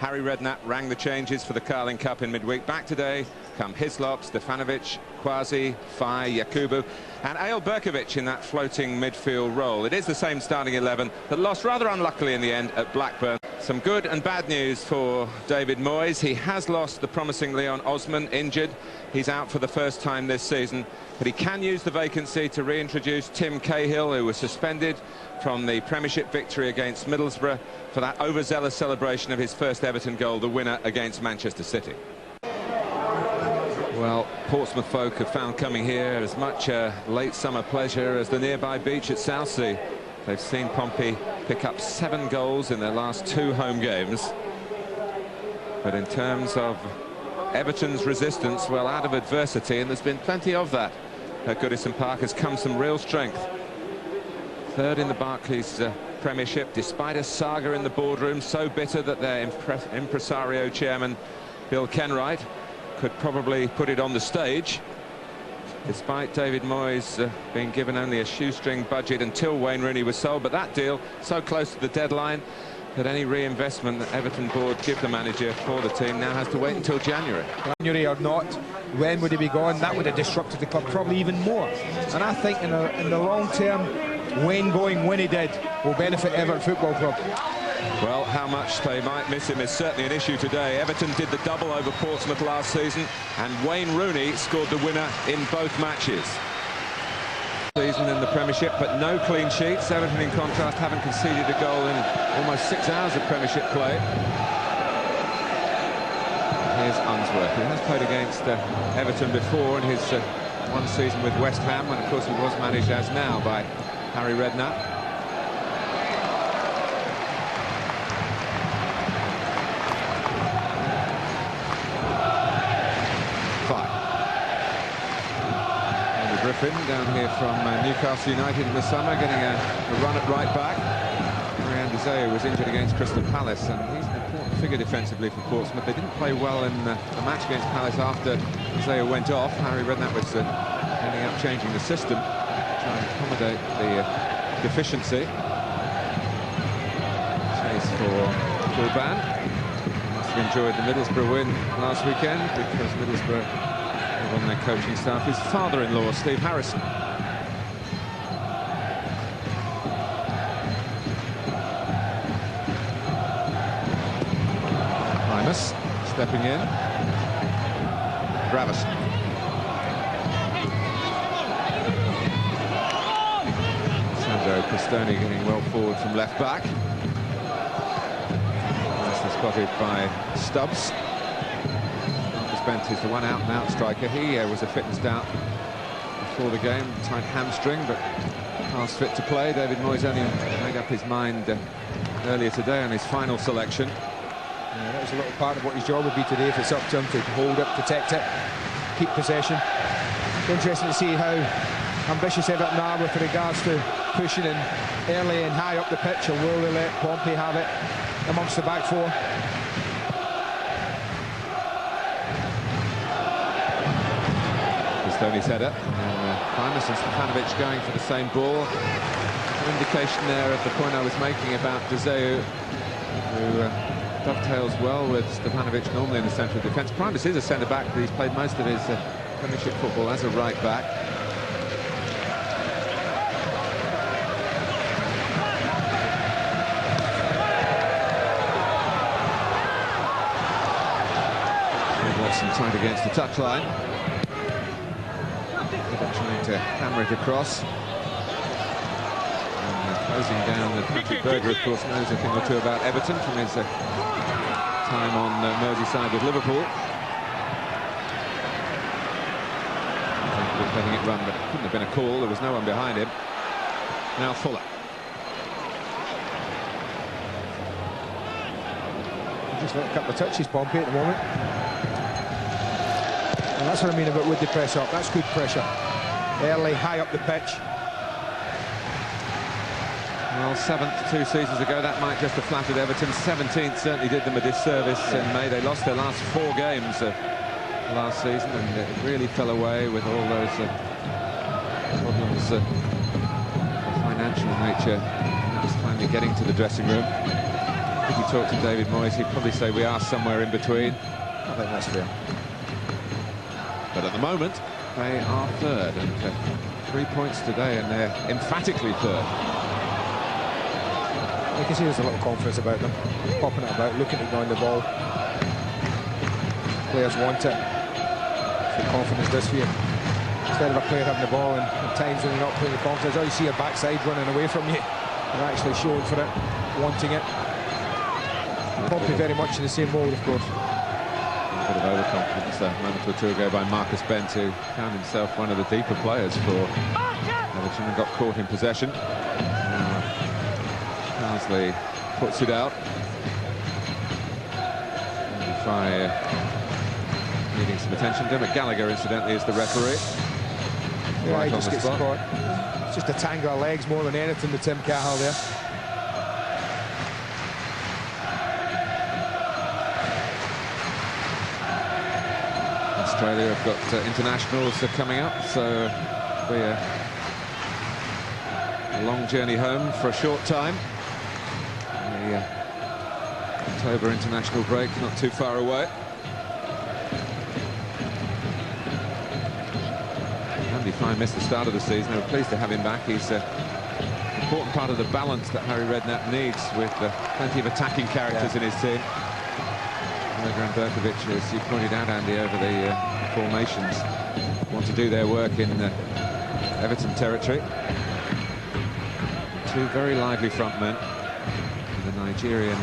Harry Redknapp rang the changes for the Carling Cup in midweek. Back today come Hislop, Stefanovic, Kwasi, Fai, Yakubu and Eyal Berkovic in that floating midfield role. It is the same starting 11 that lost rather unluckily in the end at Blackburn. Some good and bad news for David Moyes. He has lost the promising Leon Osman, injured. He's out for the first time this season, but he can use the vacancy to reintroduce Tim Cahill, who was suspended from the Premiership victory against Middlesbrough for that overzealous celebration of his first Everton goal, the winner against Manchester City. Well, Portsmouth folk have found coming here as much late summer pleasure as the nearby beach at Southsea. They've seen Pompey pick up 7 goals in their last 2 home games. But in terms of Everton's resistance, well, out of adversity, and there's been plenty of that at Goodison Park, has come some real strength. 3rd in the Barclays Premiership, despite a saga in the boardroom so bitter that their impresario chairman Bill Kenwright could probably put it on the stage. Despite David Moyes being given only a shoestring budget until Wayne Rooney was sold, but that deal so close to the deadline that any reinvestment that Everton board give the manager for the team now has to wait until January. January or not, when would he be gone? That would have disrupted the club probably even more. And I think in the long term, Wayne going when he did will benefit Everton Football Club. Well, how much they might miss him is certainly an issue today. Everton did the double over Portsmouth last season, and Wayne Rooney scored the winner in both matches. Season in the Premiership, but no clean sheets. Everton, in contrast, haven't conceded a goal in almost 6 hours of Premiership play. Here's Unsworth. He has played against Everton before in his one season with West Ham, when, of course, he was managed as now by Harry Redknapp. Griffin down here from Newcastle United in the summer, getting a run at right back. Marian Deseo was injured against Crystal Palace, and he's an important figure defensively for Portsmouth. They didn't play well in the match against Palace after Deseo went off. Harry Redknapp was ending up changing the system to try and accommodate the deficiency. Chase for Fulban. Must have enjoyed the Middlesbrough win last weekend, because Middlesbrough on their coaching staff his father-in-law, Steve Harrison. Primus stepping in. Gravison. Sandro Pistoni getting well forward from left back. Nicely spotted by Stubbs. Bent is the one out-and-out striker. He was a fitness doubt before the game, tight hamstring, but past fit to play. David Moyes only made up his mind earlier today on his final selection. Yeah, that was a little part of what his job would be today, if it's up to him to hold it, protect it, keep possession. It's interesting to see how ambitious Everton are with regards to pushing in early and high up the pitch, or will they let Pompey have it amongst the back four? Pistoni's header, and Primus and Stefanovic going for the same ball. An indication there of the point I was making about Deseo, who dovetails well with Stefanovic normally in the centre of defence. Primus is a centre-back, but he's played most of his Premiership football as a right-back. Watson tight against the touchline. Trying to hammer it across. And closing down the Patrick Berger, of course, knows a thing or two about Everton from his time on Merseyside with Liverpool. Letting it run, but it couldn't have been a call. There was no one behind him. Now Fuller. Just let a couple of touches, Pompey, at the moment. And that's what I mean about would they press up. That's good pressure. Early, high up the pitch. Well, 7th 2 seasons ago, that might just have flattered Everton. 17th certainly did them a disservice in May. They lost their last 4 games last season, and it really fell away with all those problems of financial nature just finally getting to the dressing room. if you talk to David Moyes, he'd probably say we are somewhere in between. I think that's fair. But at the moment, they are third, and 3 points today, and they're emphatically third. You can see there's a lot of confidence about them, popping it about, looking to go on the ball. Players want it. So confidence does for you. Instead of a player having the ball, and at times when you're not playing the confidence, all you see a backside running away from you. They're actually showing for it, wanting it. Pompey very much in the same mould, of course. A bit of overconfidence a moment or two ago by Marcus Bent, who found himself one of the deeper players for Everton and got caught in possession. Carsley puts it out. Try needing some attention. Dermot Gallagher, incidentally, is the referee. Yeah, right he just gets spot. caught. It's just a tangle of legs more than anything with Tim Cahill there. Australia have got internationals coming up, so we a long journey home for a short time. The October international break not too far away. Andy Fine missed the start of the season. We're pleased to have him back. He's an important part of the balance that Harry Redknapp needs, with plenty of attacking characters in his team. Berger and Berkovic, as you pointed out, Andy, over the formations, want to do their work in Everton territory. Two very lively front men, the Nigerian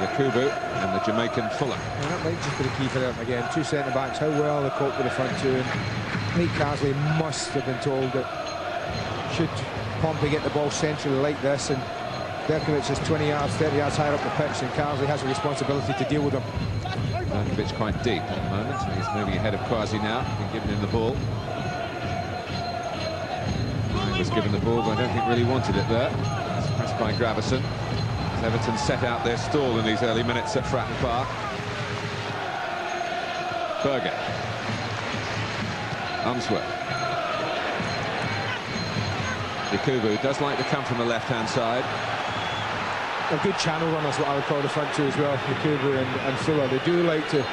Yakubu and the Jamaican Fuller. And that might just be the key for them again. Two centre-backs, how well they cope with the front two. And I think Carsley must have been told that should Pompey get the ball centrally like this, and Berkovic is 20 yards, 30 yards higher up the pitch, and Carsley has a responsibility to deal with them. Berkovic quite deep at the moment. He's moving ahead of Kwasi now, and giving him the ball. He was given the ball, but I don't think really wanted it there. It's pressed by Gravison. As Everton set out their stall in these early minutes at Fratton Park. Berger. Unsworth. Yakubu does like to come from the left-hand side. A good channel runners, what I would call the front two as well, Yakubu and Fuller. They do like to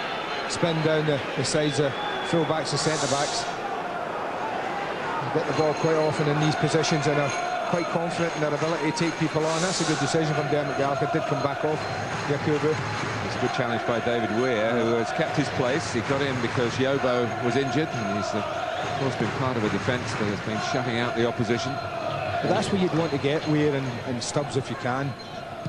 spin down the sides of full-backs and centre-backs. Get the ball quite often in these positions and are quite confident in their ability to take people on. That's a good decision from Dermot Gallagher. Did come back off Yakubu. It's a good challenge by David Weir, who has kept his place. He got in because Yobo was injured, and he's of course been part of a defence that has been shutting out the opposition. But that's where you'd want to get Weir and Stubbs if you can.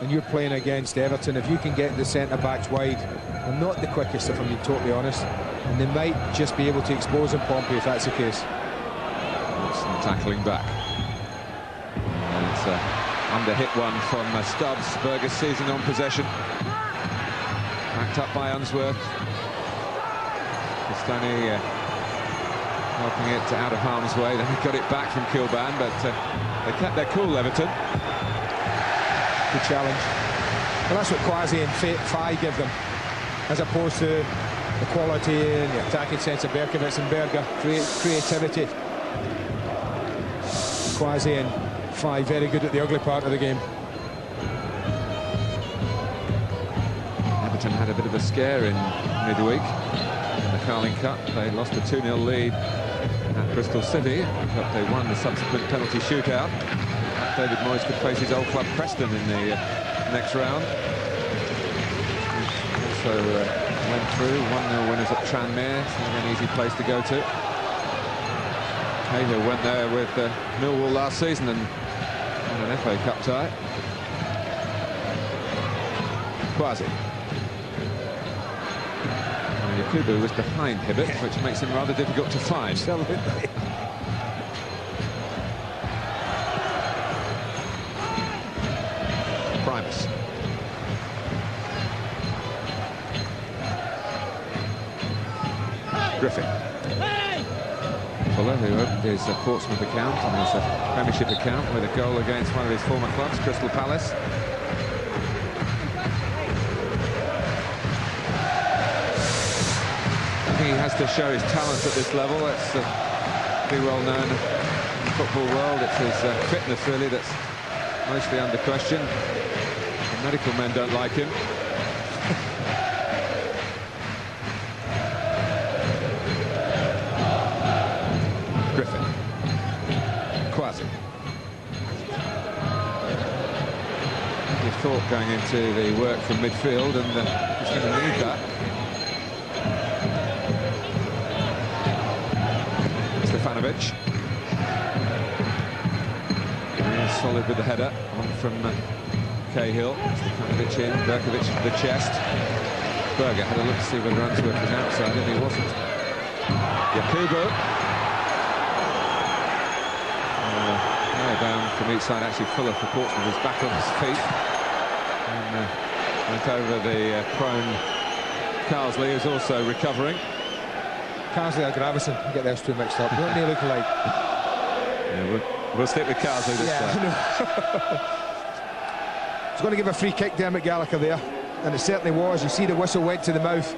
And you're playing against Everton. If you can get the centre-backs wide, they're not the quickest, if I'm being totally honest, and they might just be able to expose them, Pompey, if that's the case. Some tackling back. And it's under-hit one from Stubbs. Berger seizing on possession. Backed up by Unsworth. Castani helping it out of harm's way. Then he got it back from Kilban, but they kept their cool, Everton. Good challenge. And that's what Kwasi and Fai give them, as opposed to the quality and the attacking sense of Berkovic and Berger. Creativity. Kwasi and Fai very good at the ugly part of the game. Everton had a bit of a scare in midweek in the Carling Cup. They lost a 2-0 lead at Bristol City, but they won the subsequent penalty shootout. David Moyes could face his old club Preston in the next round. Also went through 1-0 winners at Tranmere. It's not an easy place to go to. Cahill went there with Millwall last season and won an FA Cup tie. Kwasi. Yakubu was behind Hibbert, which makes him rather difficult to find. Absolutely. Primus. Griffin. Fuller, who opened his Portsmouth account and his Premiership account with a goal against one of his former clubs, Crystal Palace. I think he has to show his talent at this level. That's pretty well known in the football world. It's his fitness, really, that's mostly under question. The medical men don't like him. Griffin. Quasi. He thought going into the work from midfield, and he's going to need that. Stefanovic. Solid with the header on from Cahill. Stefanovic in, Berkovic to the chest. Berger had a look to see whether Unsworth was outside, and he wasn't. Yakubu. Down from each side, actually Fuller for Portsmouth is back on his feet. And went over the prone Carsley, who's also recovering. Carsley or Gravison, get those two mixed up. Don't they look alike? Yeah, we'll stick with Carsley this time. He's going to give a free kick to Emmett Gallagher there, and it certainly was. You see the whistle went to the mouth,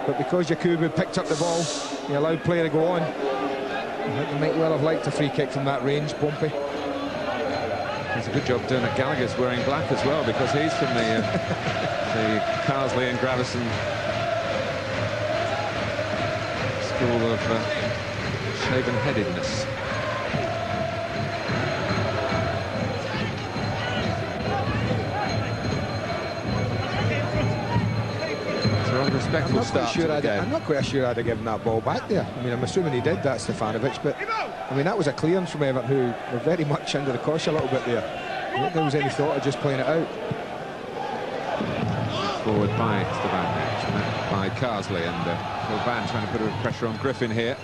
but because Yakubu picked up the ball, he allowed play to go on. I think they might well have liked a free kick from that range. Bumpy. It's a good job Dermot Gallagher's wearing black as well, because he's from the Carsley and Gravison school of shaven-headedness. Respectful start to the game. I'm not quite sure I'd have given that ball back there. I mean, I'm assuming he did that, Stefanovic, but I mean, that was a clearance from Everton, who were very much under the cosh a little bit there. I don't think there was any thought of just playing it out. Forward by Stefanovic, by Carsley, and Phil Van trying to put a bit of pressure on Griffin here.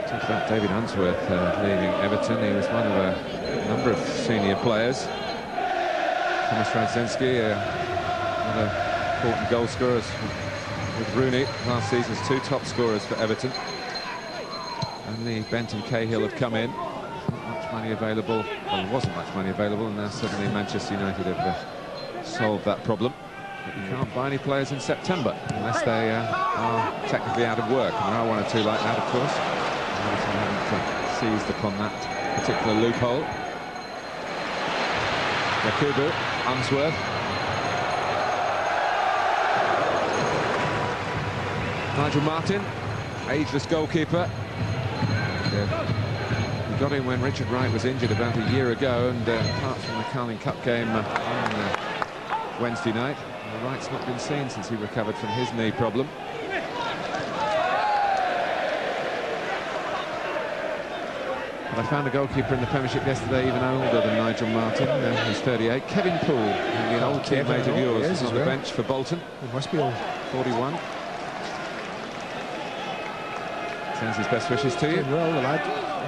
Talk about David Unsworth leaving Everton. He was one of a number of senior players. Thomas Radzinski, one of the important goal scorers with Rooney. Last season's two top scorers for Everton. Only Bent and Cahill have come in. Not much money available. Well, there wasn't much money available, and now suddenly Manchester United have solved that problem. But you can't buy any players in September unless they are technically out of work. And there are one or two like that, of course. Everton haven't seized upon that particular loophole. Yakubu, Unsworth. Nigel Martin, ageless goalkeeper. He got in when Richard Wright was injured about a year ago, and apart from the Carling Cup game on Wednesday night, Wright's not been seen since he recovered from his knee problem. But I found a goalkeeper in the Premiership yesterday even older than Nigel Martin. He's 38. Kevin Poole, an old teammate of yours, is on the bench for Bolton. He must be old. 41. Sends his best wishes to you. Well, the lad.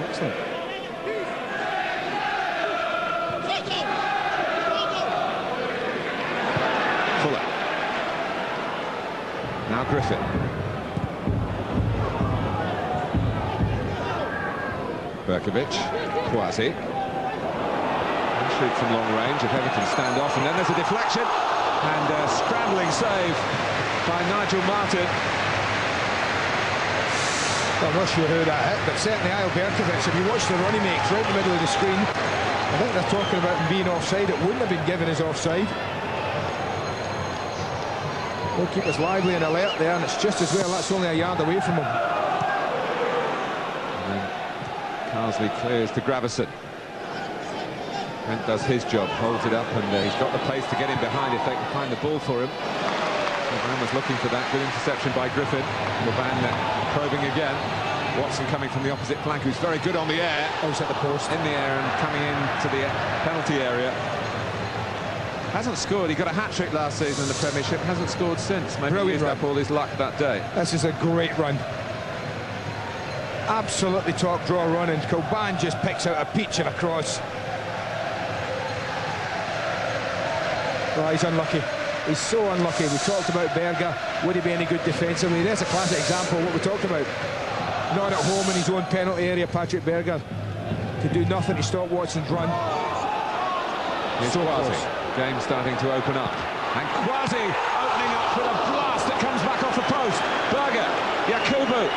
Excellent. Fuller. Now Griffin. Berkovic, Quasi. Shoot from long range if Everton stand off, and then there's a deflection and a scrambling save by Nigel Martin. Well, I'm not sure who that hit, but certainly Berkovic, if you watch the run he makes right in the middle of the screen, I think they're talking about him being offside. It wouldn't have been given as offside. Goalkeeper's lively and alert there, and it's just as well that's only a yard away from him. Carsley clears to Gravison. Brent does his job, holds it up, and he's got the pace to get in behind if they can find the ball for him. Van was looking for that. Good interception by Griffin. Van probing again. Watson coming from the opposite flank, who's very good on the air. Out at the post. In the air and coming into the penalty area. Hasn't scored. He got a hat-trick last season in the Premiership. Hasn't scored since. Maybe he used up all his luck that day. This is a great run. Absolutely top draw run, and Coban just picks out a peach of a cross. Oh, he's unlucky. He's so unlucky. We talked about Berger. Would he be any good defensively? There's a classic example of what we talked about. Not at home in his own penalty area, Patrick Berger could do nothing to stop Watson's run. Here's so Quasi. Game starting to open up. And Quasi opening up with a blast that comes back off the post. Berger, Yakubu.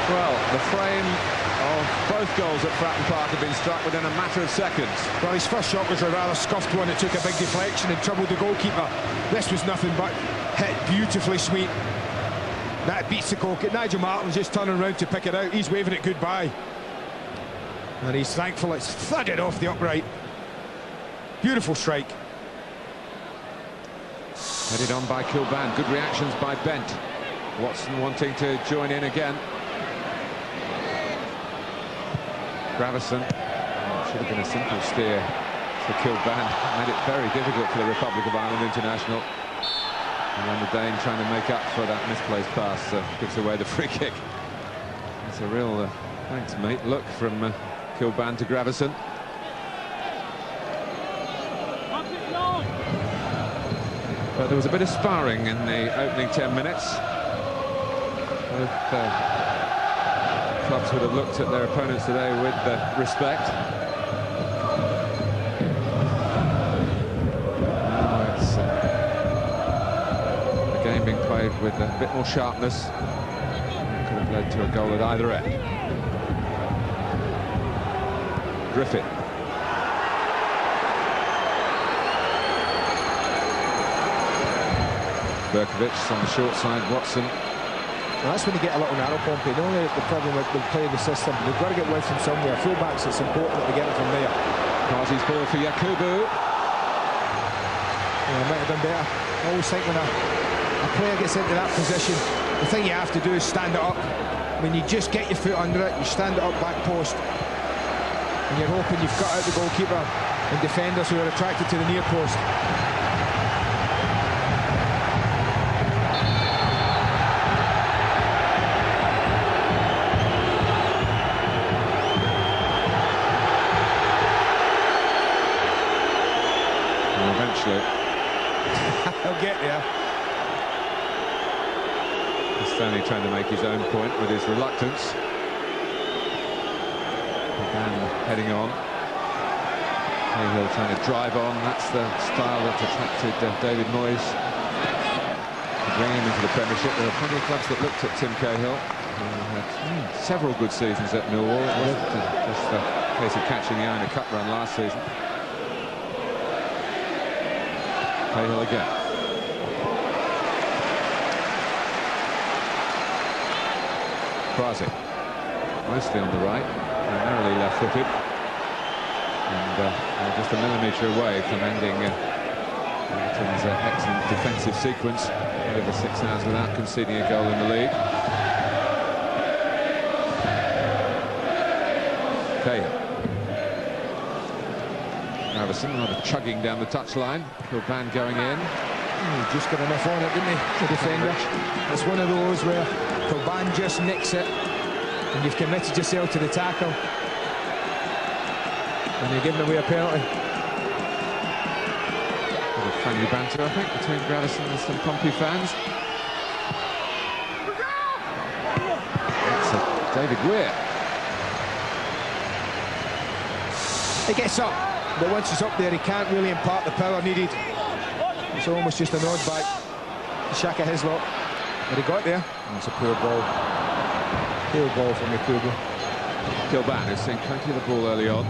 Well, The frame of both goals at Fratton Park have been struck within a matter of seconds. Well, his first shot was a rather scuffed one. It took a big deflection and troubled the goalkeeper. This was nothing but hit beautifully sweet. That beats the goalkeeper. Nigel Martin's just turning around to pick it out. He's waving it goodbye. And he's thankful it's thudded off the upright. Beautiful strike. Headed on by Kilban. Good reactions by Bent. Watson wanting to join in again. Gravison. Oh, should have been a simple steer for Kilban. Made it very difficult for the Republic of Ireland international. And then the Dane trying to make up for that misplaced pass gives away the free kick. It's a real thanks mate look from Kilban to Gravison. But there was a bit of sparring in the opening 10 minutes. Both clubs would have looked at their opponents today with respect. Now it's the game being played with a bit more sharpness. It could have led to a goal at either end. Griffith. Berkovic on the short side, Watson. Well, that's when you get a little narrow, Pompey. The only problem with playing the system, they've got to get width from somewhere. Fullbacks, it's important that they get it from there. Kazi's ball for Yakubu. Yeah, might have done better. I always think when a player gets into that position, the thing you have to do is stand it up. When you just get your foot under it, you stand it up back post. And you're hoping you've cut out the goalkeeper and defenders who are attracted to the near post. He'll get there. Stanley trying to make his own point with his reluctance. And heading on. Cahill trying to drive on. That's the style that attracted David Moyes to bring him into the Premiership. There are plenty of clubs that looked at Tim Cahill. Had several good seasons at Millwall. It wasn't just a case of catching the eye in a cup run last season. Cahill again. Krasi, mostly on the right, primarily left-footed, and just a millimetre away from ending Everton's excellent defensive sequence over 6 hours without conceding a goal in the league. Cahill. Gravison rather chugging down the touchline. Kilban going in. He just got enough on it, didn't he, the defender? It's one of those where Kilban just nicks it and you've committed yourself to the tackle and you're giving away a penalty. A bit of friendly banter, I think, between Gravison and some Pompey fans. That's David Weir. He gets up, but once he's up there he can't really impart the power needed. It's almost just a nod back to Shaka Hislop. But he got there. That's a poor ball. Poor ball from Yakubu. Kilban has seen plenty of the ball early on.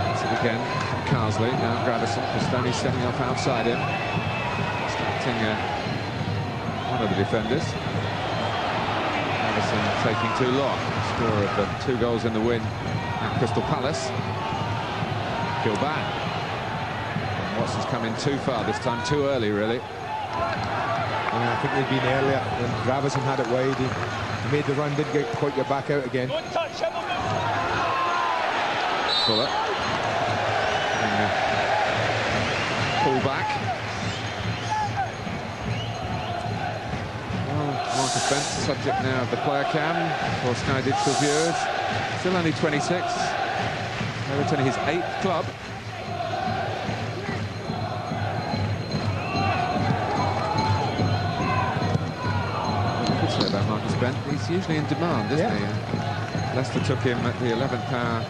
That's it again. Carsley, now Gravison. Pistoni stepping off outside him. Distracting one of the defenders. Gravison taking too long. Score of 2 goals in the win at Crystal Palace. Kilban. Watson's come in too far this time, too early, really. Yeah, I think they'd been earlier when Gravison had it wide. He made the run, didn't quite get back out again. Fuller. Pull back. Well, Marcus Bent, subject now of the player cam for Sky Digital viewers. Still only 26. Everton, his 8th club. About Marcus Bent, he's usually in demand, isn't he? Leicester took him at the 11th hour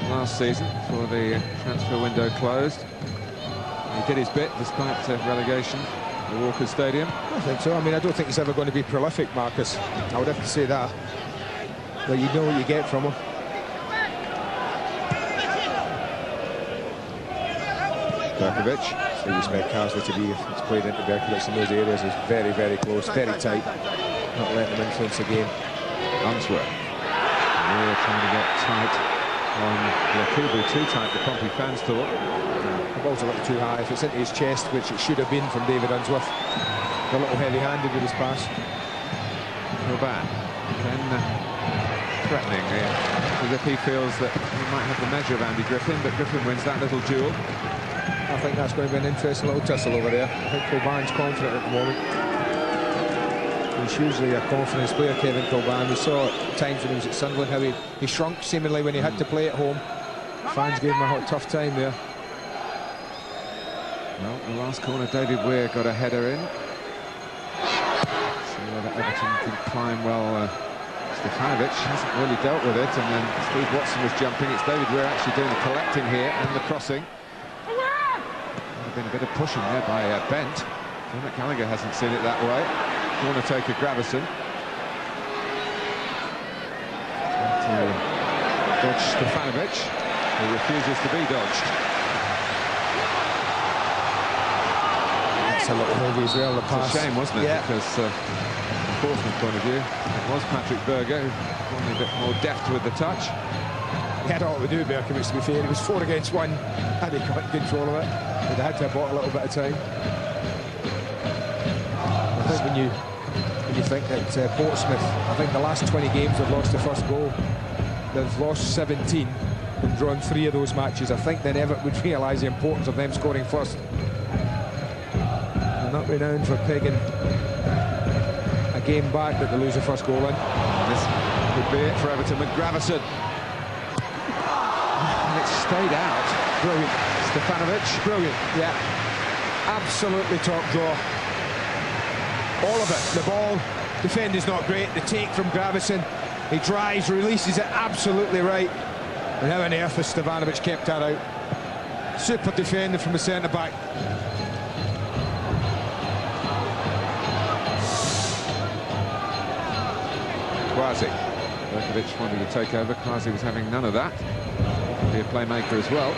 last season before the transfer window closed. He did his bit despite relegation the Walker Stadium. I think so. I mean, I don't think he's ever going to be prolific, Marcus. I would have to say that. But you know what you get from him. Berkovic. So you expect Carsley to be, if it's played into Berkovic in those areas, is very, very close, very tight. Not letting him influence the game. Unsworth. We're trying to get tight on Yakubu, too tight, the Pompey fans thought. The ball's a little too high. If it's into his chest, which it should have been from David Unsworth, a little heavy-handed with his pass. Coban then threatening, as if he feels that he might have the measure of Andy Griffin, but Griffin wins that little duel. I think that's going to be an interesting little tussle over there. I think Coban's confident at the moment. He's usually a confidence player, Kevin Coban. We saw at times when he was at Sunderland how he shrunk seemingly when he had to play at home. Fans gave him a tough time there. Well, the last corner, David Weir got a header in. See whether Everton can climb well. Stefanovic hasn't really dealt with it, and then Steve Watson was jumping. It's David Weir actually doing the collecting here and the crossing. There's been a bit of pushing there by Bent. Dermot Gallagher hasn't seen it that way. Corner taker Gravison. Dodge Stefanovic, who refuses to be dodged. That's a little heavy as well, the pass. It's a shame, wasn't it? Yeah. Because from Portsmouth point of view, it was Patrick Berger who was a bit more deft with the touch. He had all to do, Berkovic, to be fair. He was 4 against 1. Had he got control of it, but they had to have bought a little bit of time. I think when you think that Portsmouth, I think the last 20 games they've lost the first goal. They've lost 17 and drawn 3 of those matches. I think then Everton would realise the importance of them scoring first. They're not renowned for pegging a game back that they lose the first goal in. This could be it for Everton with Gravison. And it stayed out. Brilliant. Stefanovic. Brilliant, yeah. Absolutely top draw. All of it. The ball, defending's not great. The take from Gravison. He drives, releases it absolutely right. And how on earth has Stefanovic kept that out? Super defender from the centre-back. Quasi. Berkovic wanted to take over. Quasi was having none of that. Be a playmaker as well.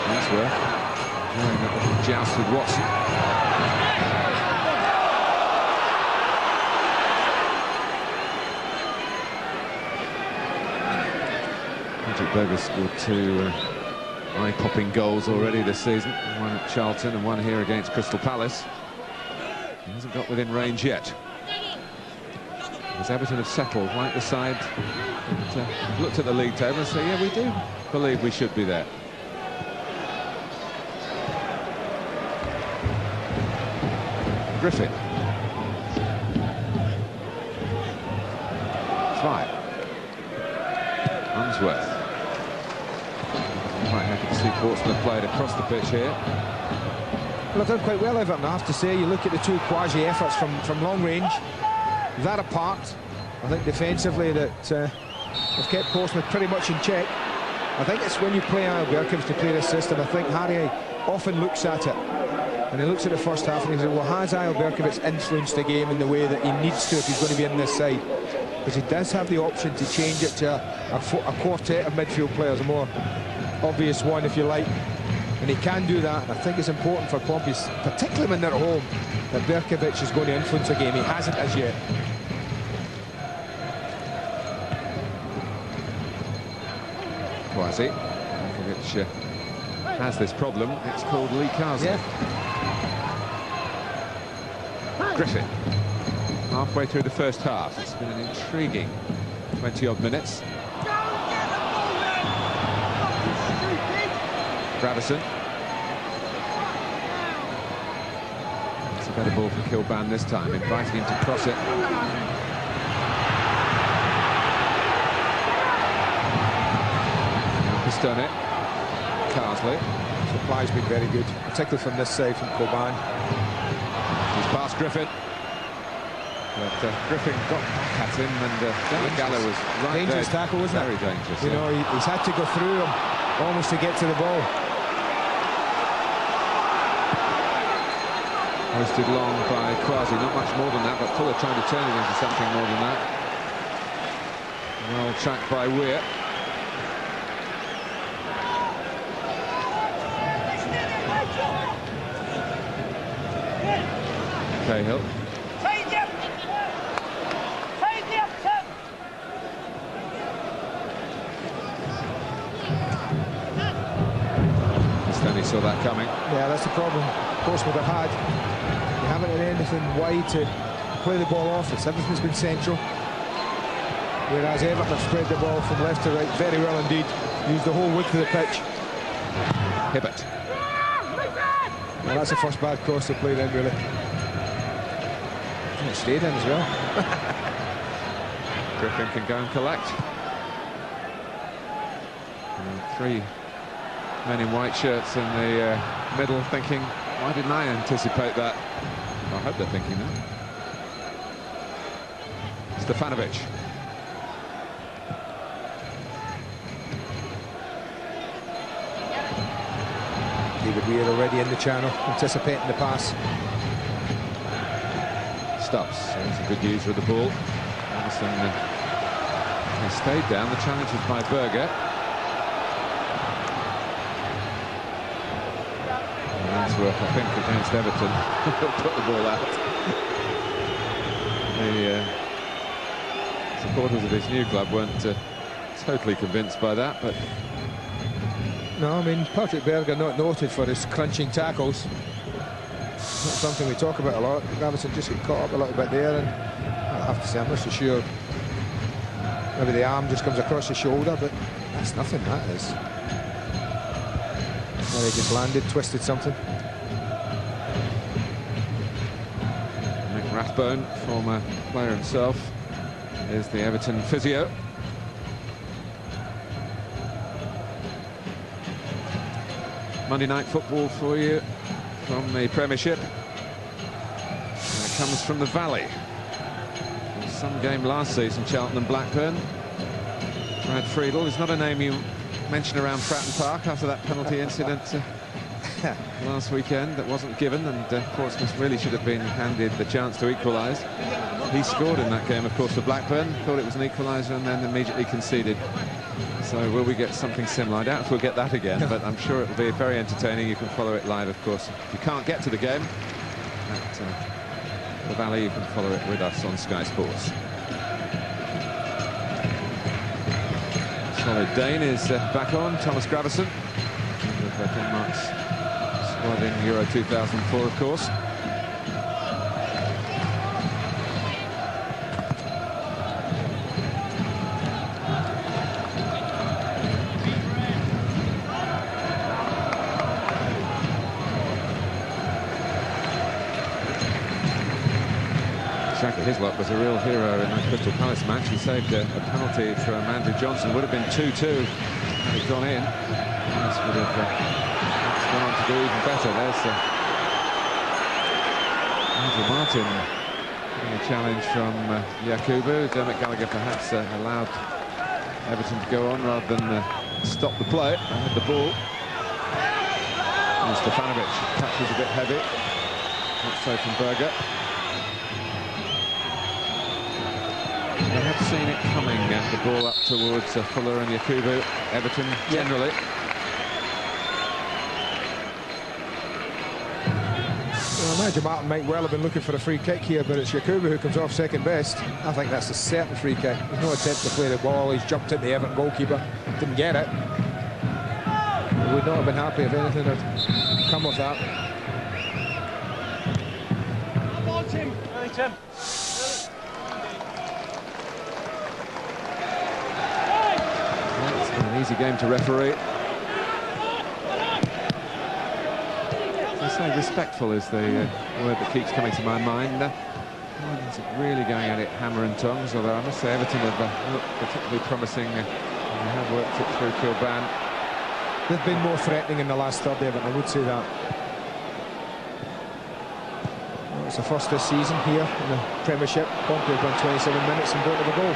Unsworth enjoying that little joust with Watson. Patrick Berger scored 2 eye-popping goals already this season. One at Charlton and one here against Crystal Palace. He hasn't got within range yet. As Everton have settled, like the side that looked at the league table and say, yeah, we do believe we should be there. Griffin. 5. Unsworth. Quite happy to see Portsmouth played across the pitch here. Well, they've done quite well, Everton, I have to say. You look at the 2 quasi efforts from long range. That apart, I think defensively that have kept Portsmouth pretty much in check. I think it's when you play Al Berkovic to play this system, I think Harry often looks at it. And he looks at the first half and he says, well, has Al Berkovic influenced the game in the way that he needs to if he's going to be in this side? Because he does have the option to change it to a quartet of midfield players, a more obvious one, if you like. And he can do that, and I think it's important for Pompey, particularly when they're at home, that Berkovic is going to influence the game. He hasn't as yet. Quasi. Berkovic has this problem. It's called Lee Carsley. Yeah. Griffin. Halfway through the first half. It's been an intriguing 20-odd minutes. Gravison. It's a better ball for Kilban this time, inviting him to cross it. Pistone. Carsley. Supply's been very good, particularly from this side from Coban. He's past Griffin. But Griffin got back at him, and Gallo was right dangerous there. Tackle, wasn't Very it? dangerous. You know, he's had to go through him almost to get to the ball. Hoisted long by Quasi, not much more than that, but Fuller trying to turn it into something more than that. Well tracked by Weir. Cahill. Stanley saw that coming. Yeah, that's the problem Portsmouth have had. They haven't had anything wide to play the ball off. Everything's been central. Whereas Everton have spread the ball from left to right very well indeed. Used the whole width of the pitch. Hibbert. Well, that's the first bad cross to play then, really. Oh, it stayed in as well. Griffin can go and collect. And 3 men in white shirts in the middle thinking, why didn't I anticipate that? Well, I hope they're thinking that. Stefanovic. David Weir already in the channel, anticipating the pass. Stops. So he's a good user of the ball. Anderson has stayed down. The challenge is by Berger. Ainsworth, I think, against Everton, put the ball out. The supporters of his new club weren't totally convinced by that, but... No, I mean, Patrick Berger not noted for his crunching tackles. Not something we talk about a lot. Everton just get caught up a little bit there, and I have to say, I'm not so sure. Maybe the arm just comes across the shoulder, but that's nothing, that is. Well, he just landed, twisted something. Nick Rathbone, former player himself, is the Everton physio. Monday night football for you from the Premiership. And it comes from the Valley. There was some game last season, Cheltenham Blackburn. Brad Friedel is not a name you mention around Fratton Park after that penalty incident last weekend that wasn't given, and Portsmouth really should have been handed the chance to equalise. He scored in that game, of course, for Blackburn, thought it was an equaliser and then immediately conceded. So will we get something similar? I doubt if we'll get that again, but I'm sure it will be very entertaining. You can follow it live, of course. If you can't get to the game at the Valley, you can follow it with us on Sky Sports. Solid Dane is back on, Thomas Gravesen, with Denmark's squad in Euro 2004, of course. Hislop was a real hero in that Crystal Palace match. He saved a penalty from Andrew Johnson. Would have been 2-2 had it gone in. Palace would have gone on to do even better. There's Andrew Martin getting a challenge from Yakubu. Dermot Gallagher perhaps allowed Everton to go on rather than stop the play. Had the ball. And Stefanovic, touch was a bit heavy. Not so from Berger. They have seen it coming, the ball up towards Fuller and Yakubu. Everton generally. Well, I imagine Martin might well have been looking for a free kick here, but it's Yakubu who comes off second best. I think that's a certain free kick. There's no attempt to play the ball. He's jumped at the Everton goalkeeper, didn't get it. He would not have been happy if anything had come of that. Easy game to referee. As I say, respectful is the word that keeps coming to my mind. Is really going at it hammer and tongs, although I must say Everton have looked particularly promising. They have worked it through Kilban. They've been more threatening in the last third, Everton, I would say that. Well, it's the first this season here in the Premiership. Pompey have done 27 minutes and don't have a goal.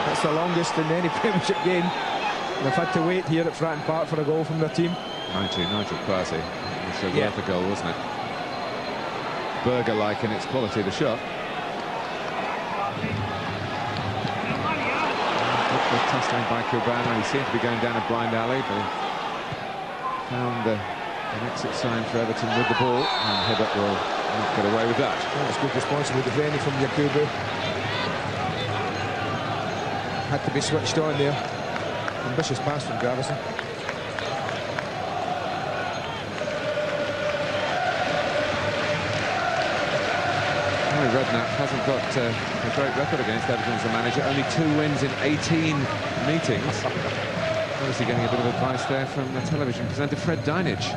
That's the longest in any Premiership game. They've had to wait here at Fratton Park for a goal from their team. Nigel Quasi. It was worth a goal, wasn't it? burger-like in its quality, the shot. Good tussling by Kilbana. He seemed to be going down a blind alley, but he found an exit sign for Everton with the ball, and Hibbert will not get away with that. That was good responsible defending from Yakubu. Had to be switched on there. Ambitious pass from Gravison. Redknapp hasn't got a great record against Everton as a manager. Only 2 wins in 18 meetings. Obviously getting a bit of advice there from the television presenter Fred Dinage.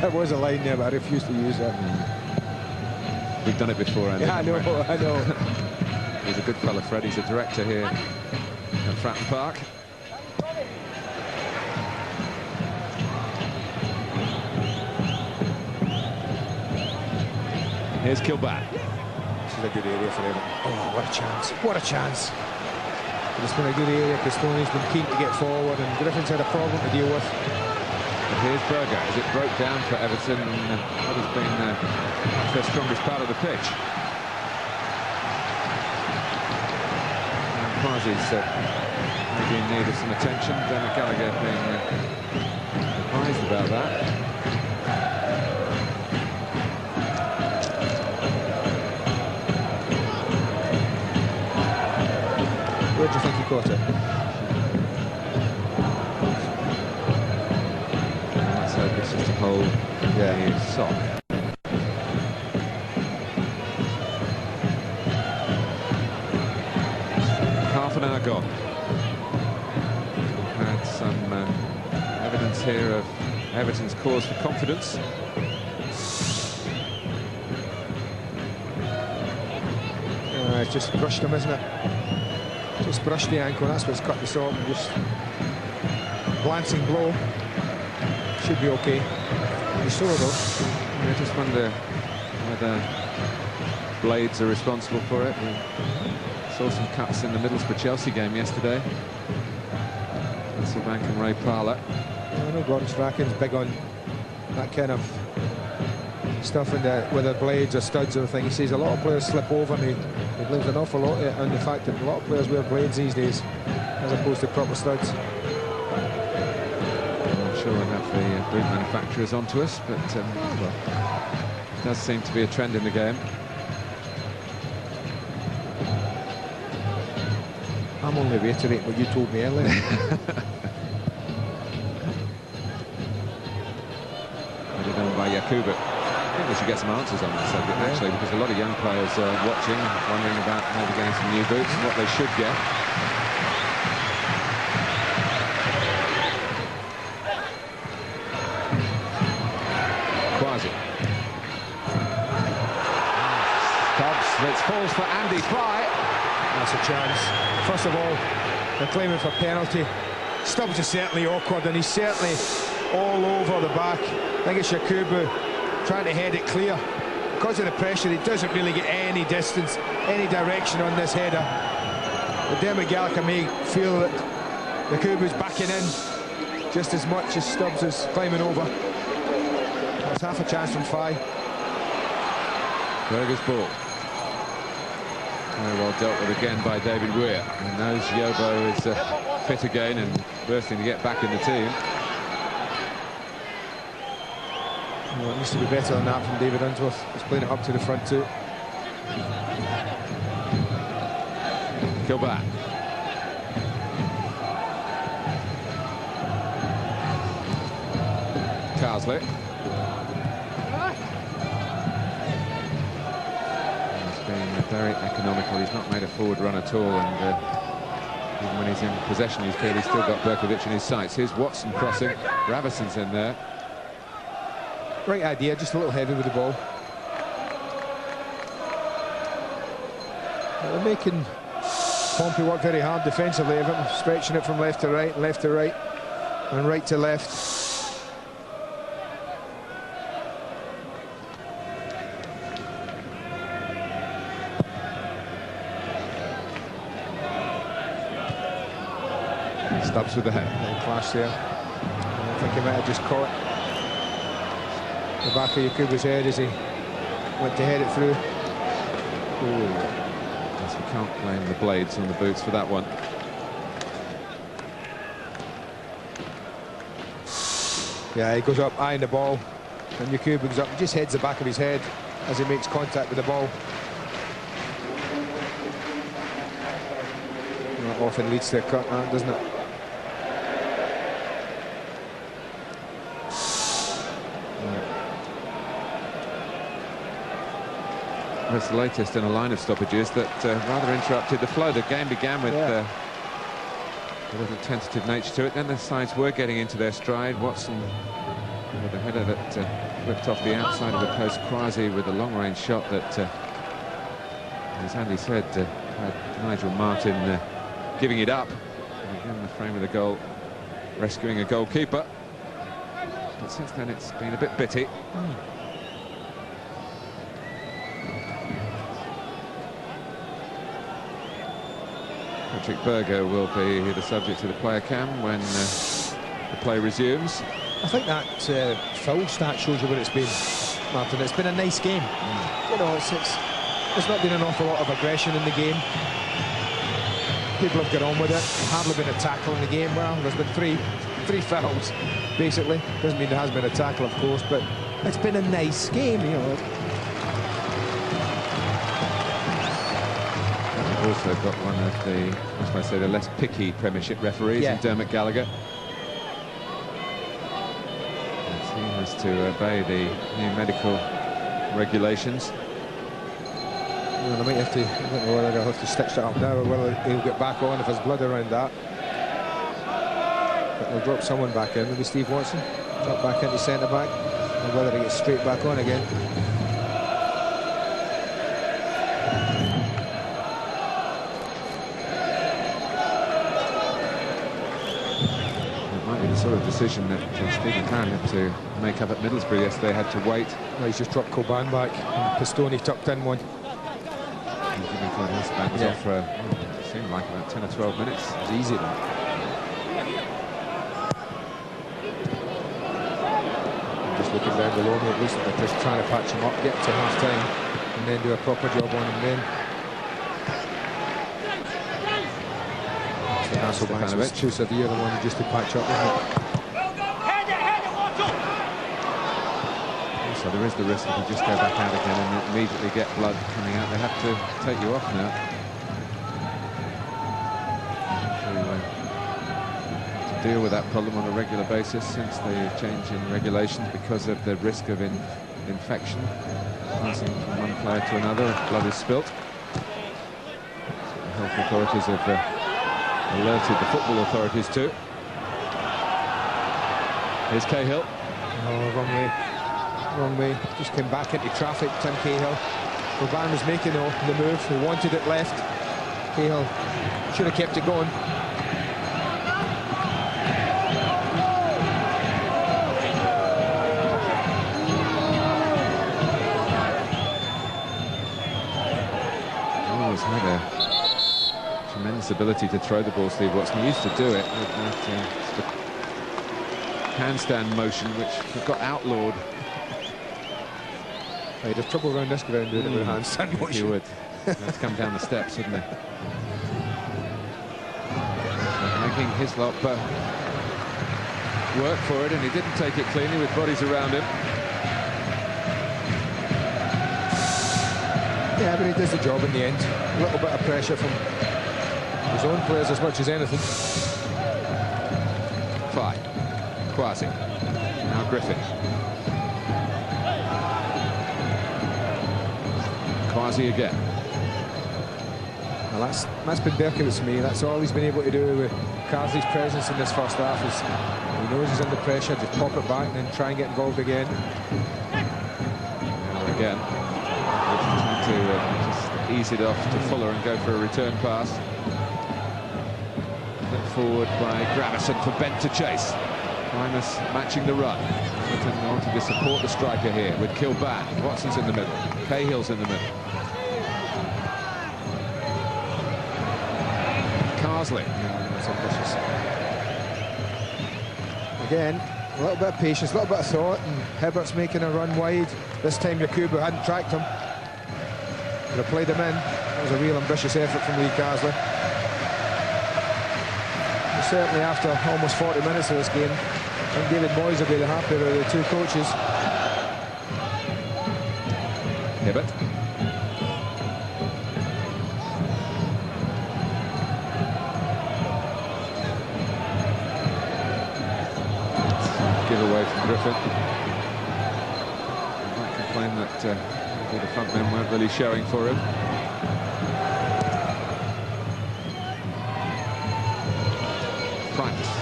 There was a line there, but I refused to use that. We've done it before, Andy. Yeah, I know. He's a good fella, Fred. He's a director here at Fratton Park. Here's Kilbane. This is a good area for Everton. Oh, what a chance. What a chance. It's been a good area because Tony's been keen to get forward and Griffin's had a problem to deal with. But here's Berger as it broke down for Everton and what has been their strongest part of the pitch. And Quasi's maybe in need of some attention. Dermot Gallagher being advised about that. Where do you think he caught it? Let's hope it's just a hold. Yeah, sock. Half an hour gone. We've had some evidence here of Everton's cause for confidence. It's just brushed him, isn't it? Just brushed the ankle, that's what's cut the sock. Just glancing blow. Should be okay. He's sore though. I just wonder whether blades are responsible for it. We saw some cuts in the Middlesbrough Chelsea game yesterday. Hasselbank and Ray Parlour. I know Gordon Strachan's big on that kind of stuff, and whether blades or studs or thing. He says a lot of players slip over, and he blames an awful lot on the fact that a lot of players wear blades these days as opposed to proper studs. I'm sure we'll have the boot manufacturers onto us, but well, it does seem to be a trend in the game. I'm only reiterating what you told me earlier. Headed on by Yakubu. I think we should get some answers on that subject, actually, because a lot of young players are watching, wondering about maybe getting some new boots and what they should get. Quasi. Stubbs, it falls for Andy Fry. That's a chance. First of all, they're claiming for penalty. Stubbs is certainly awkward, and he's certainly all over the back. I think it's Yakubu trying to head it clear. Because of the pressure, he doesn't really get any distance, any direction on this header. But Dermot Gallagher may feel that Yakubu's backing in just as much as Stubbs is climbing over. That's half a chance from Fry. Berger's ball. Very well dealt with again by David Weir. And knows Yobo is fit again and bursting to get back in the team. Well, it needs to be better than that from David Unsworth. He's playing it up to the front too. Kilbane. Carsley. He's been very economical. He's not made a forward run at all, and even when he's in possession, he's clearly still got Berkovic in his sights. Here's Watson crossing. Ravison's in there. Right idea, just a little heavy with the ball. They're making Pompey work very hard defensively, Everton, stretching it from left to right, and right to left. Stubbs with the head. Clash there. I think he might have just caught it. the back of Yakubu's head as he went to head it through. Yes, we can't blame the blades on the boots for that one. Yeah, he goes up, eyeing the ball, and Yakubu goes up and just heads the back of his head as he makes contact with the ball. That often leads to a cut, doesn't it? That's the latest in a line of stoppages that rather interrupted the flow. The game began with a little tentative nature to it. Then the sides were getting into their stride. Watson with a header that whipped off the outside of the post. Quasi with a long-range shot that, as Andy said, had Nigel Martin giving it up. And again, the frame of the goal, rescuing a goalkeeper. But since then, it's been a bit bitty. Patrick Berger will be the subject of the player cam when the play resumes. I think that foul stat shows you what it's been, Martin. It's been a nice game. You know, there's not been an awful lot of aggression in the game. People have got on with it. Hardly been a tackle in the game. Well, there's been three fouls, basically. Doesn't mean there has been a tackle, of course, but it's been a nice game, you know. Also got one of the, as I say, the less picky Premiership referees, in Dermot Gallagher. As he has to obey the new medical regulations. Well, I might have to, I don't know whether I'll have to stitch that up now or whether he'll get back on if there's blood around that. But they'll drop someone back in, maybe Steve Watson, drop back into centre back, and whether he gets straight back on again. Sort of decision that Stephen Howe had to make up at Middlesbrough yesterday. Had to wait. Well, he's just dropped Coban back and Pistone tucked in one. That was off for it seemed like about 10 or 12 minutes. It was easy though. Just looking down below me, at least they're just trying to patch him up, get to half time and then do a proper job on him then. Hasselbank's was too severe, the one just to patch up, isn't it? So there is the risk if you just go back out again and immediately get blood coming out. They have to take you off now. To deal with that problem on a regular basis since the change in regulations because of the risk of infection passing from one player to another if blood is spilt. The health authorities have alerted the football authorities too. Here's Cahill. Oh, wrong way. Just came back into traffic, Tim Cahill. Coban was making the move. He wanted it left. Cahill should have kept it going. Always had a tremendous ability to throw the ball, Steve Watson. He used to do it with that handstand motion, which got outlawed. He'd have trouble around this ground doing it with a handstand motion. He would. He'd have to come down the steps, wouldn't he? Making Hislop work for it, and he didn't take it cleanly with bodies around him. Yeah, but he does the job in the end. A little bit of pressure from his own players as much as anything. Fine. Quasi. Now Griffin. Quasi again. Well, that's been Berkowitz for me. That's all he's been able to do with Carsley's presence in this first half. Is he knows he's under pressure, just pop it back and then try and get involved again. Now again. Trying to just ease it off to Fuller and go for a return pass. Put forward by Gravison for Bent to chase. Primus matching the run. Everton wanting to support the striker here with Kilban. Watson's in the middle. Cahill's in the middle. Carsley. That's ambitious. Again, A little bit of patience, a little bit of thought, and Hibbert's making a run wide. This time Yakubu hadn't tracked him. Could have played him in. That was a real ambitious effort from Lee Carsley. And certainly after almost 40 minutes of this game, I think David Moyes will be the happier of the two coaches. Hibbert. Give away from Griffin. He might complain that maybe the front men weren't really showing for him. Price.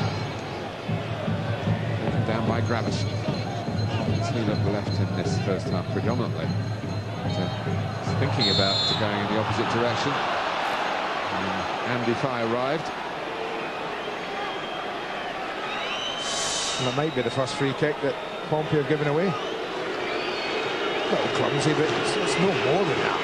Taken down by Gravison. He looked left in this first half predominantly. But, thinking about going in the opposite direction. And Andy Fye arrived. Well, it might be the first free kick that Pompey have given away. A little clumsy, but it's no more than that.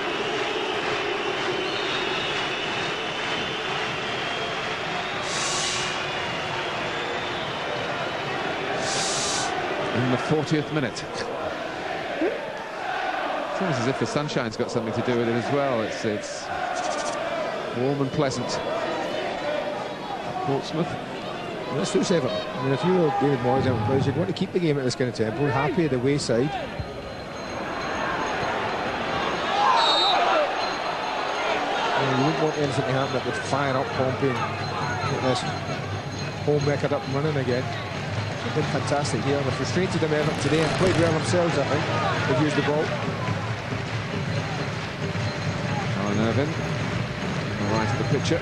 In the 40th minute. It's almost as if the sunshine's got something to do with it as well. It's warm and pleasant. Portsmouth. That's suits Everton. I mean, if you were David Moyes out players, you'd want to keep the game at this kind of tempo. Happy at the wayside. You wouldn't want anything to happen that would fire up Pompey and get this home record up and running again. They've been fantastic here. They've frustrated them Everton today and played well themselves, I think. They've used the ball. Alan Irvin on the right of the picture.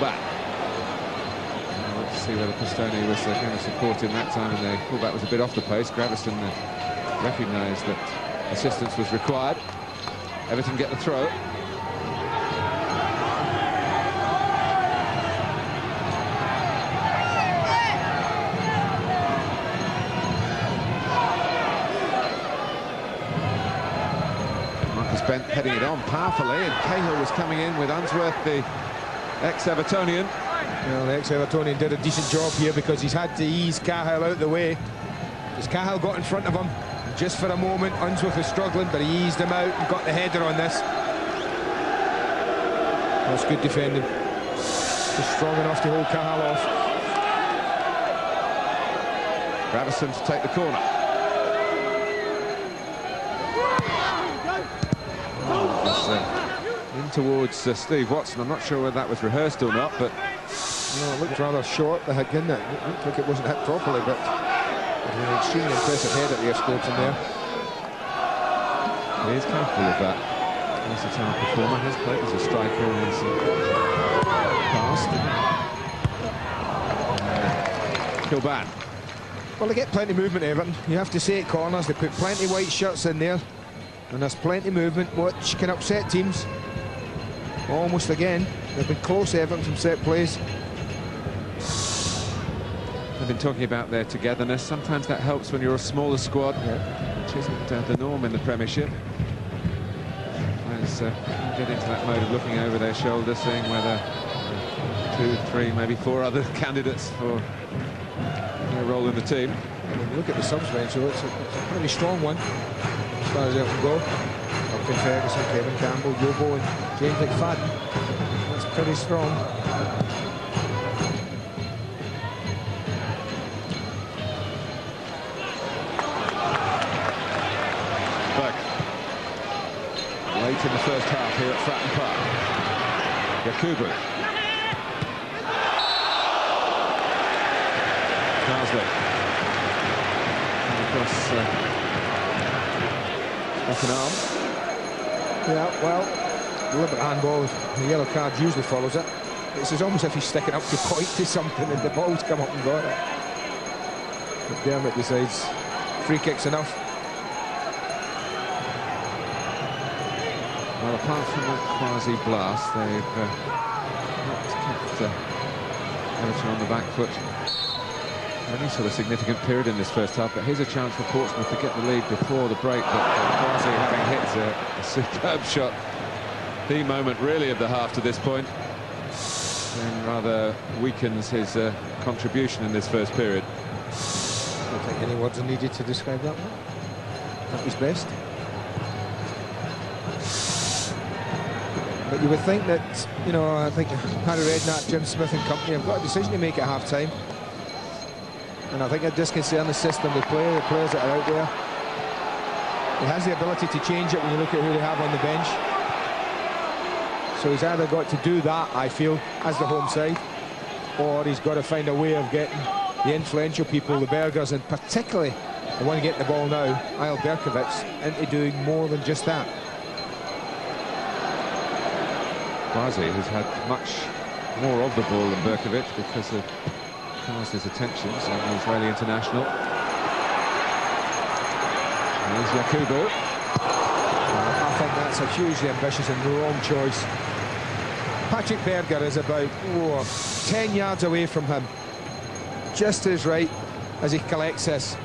Back. Let's see whether Pistone was going to support him that time, and the pullback was a bit off the pace. Gravison recognised that assistance was required. Everton get the throw. Marcus Bent heading it on powerfully, and Cahill was coming in with Unsworth, the ex-Evertonian. Well, the ex-Evertonian did a decent job here because he's had to ease Cahill out the way. As Cahill got in front of him, just for a moment, Unsworth was struggling, but he eased him out and got the header on this. That's good defending. Just strong enough to hold Cahill off. Gravison to take the corner. In towards Steve Watson. I'm not sure whether that was rehearsed or not, but it looked rather short, the hit, didn't it? It looked like it wasn't hit properly, but an extremely impressive header he scored from there. He is capable of that. Versatile performer, has played as a striker in his past. Kilban. Well, they get plenty of movement, Everton. You have to say at corners, they put plenty of white shirts in there, and there's plenty of movement, which can upset teams. Almost again. They've been close, Everton, from set plays. They've been talking about their togetherness. Sometimes that helps when you're a smaller squad, which isn't the norm in the Premiership. Players get into that mode of looking over their shoulder, seeing whether 2, 3, maybe 4 other candidates for their role in the team. When you look at the subs bench, so it's a pretty strong one, as far as Everton go. Duncan Ferguson, Kevin Campbell, Yobo and James McFadden. That's pretty strong. Look, late in the first half here at Fratton Park. Yakubu. Carsley. And across back an arm. Yeah, well, deliberate handball, the yellow card usually follows it. It's almost as if he's sticking up to point to something and the ball's come up and got it. But Dermot decides free kick's enough. Well, apart from that quasi-blast, they've not kept Everton on the back foot any sort of significant period in this first half, but here's a chance for Portsmouth to get the lead before the break, but quasi having hit a superb shot the moment really of the half to this point, and rather weakens his contribution in this first period. I don't think any words are needed to describe that one. That was best. But you would think that, you know, I think Harry Redknapp, Jim Smith and company have got a decision to make at half-time. And I think it just concern the system they play, the players that are out there. He has the ability to change it when you look at who they have on the bench. So he's either got to do that, I feel, as the home side, or he's got to find a way of getting the influential people, the Bergers, and particularly the one getting the ball now, Eyal Berkovic, into doing more than just that. Quasi has had much more of the ball than Berkovic because of Quasi's attentions on the Israeli international. There's Yakubu. I think that's a hugely ambitious and wrong choice. Patrick Berger is about 10 yards away from him, just as right as he collects this.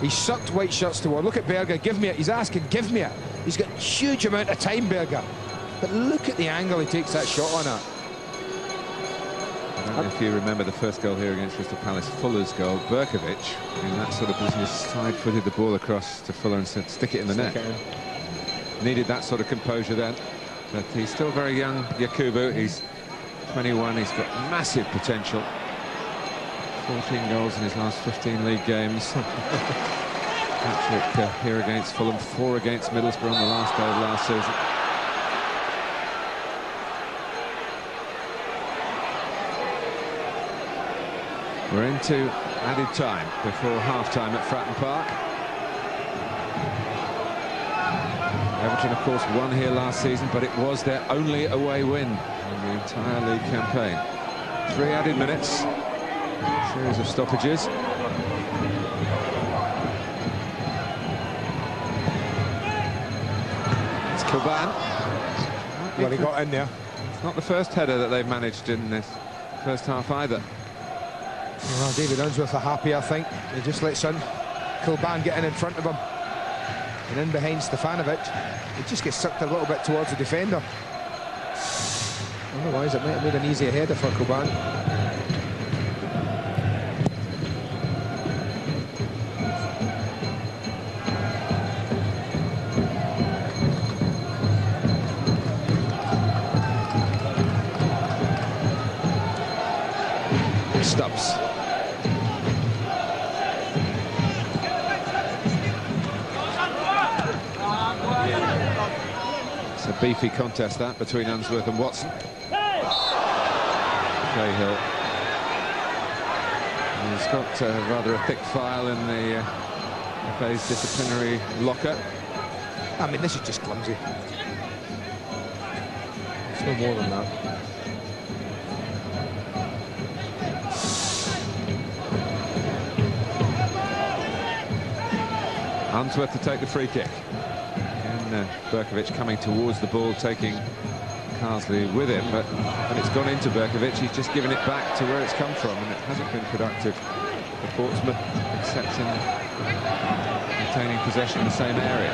He's sucked white shirts toward. Look at Berger, give me it. He's asking, give me it. He's got a huge amount of time, Berger. But look at the angle he takes that shot on at. I don't know if you remember the first goal here against Crystal Palace, Fuller's goal. Berkovic, in that sort of position, side-footed the ball across to Fuller and said, stick it in the net. Needed that sort of composure then. But he's still very young, Yakubu. He's 21, he's got massive potential. 14 goals in his last 15 league games. Patrick here against Fulham, 4 against Middlesbrough on the last day of last season. We're into added time before half-time at Fratton Park. Everton, of course, won here last season, but it was their only away win in the entire league campaign. 3 added minutes, a series of stoppages. It's Kilban. Well, he got in there. It's not the first header that they've managed in this first half either. Well, David Unsworth are happy, I think. They just let Kilban get in front of him. And in behind Stefanovic. He just gets sucked a little bit towards the defender. Otherwise, it might have made an easier header for Kilban. Stubbs. It's a beefy contest that between Unsworth and Watson. Cahill. He's got rather a thick file in the FA's disciplinary locker. I mean, this is just clumsy. It's no more than that. Unsworth to take the free kick. And Berkovic coming towards the ball, taking Carsley with him, but when it's gone into Berkovic, he's just given it back to where it's come from, and it hasn't been productive for Portsmouth, except in retaining possession in the same area.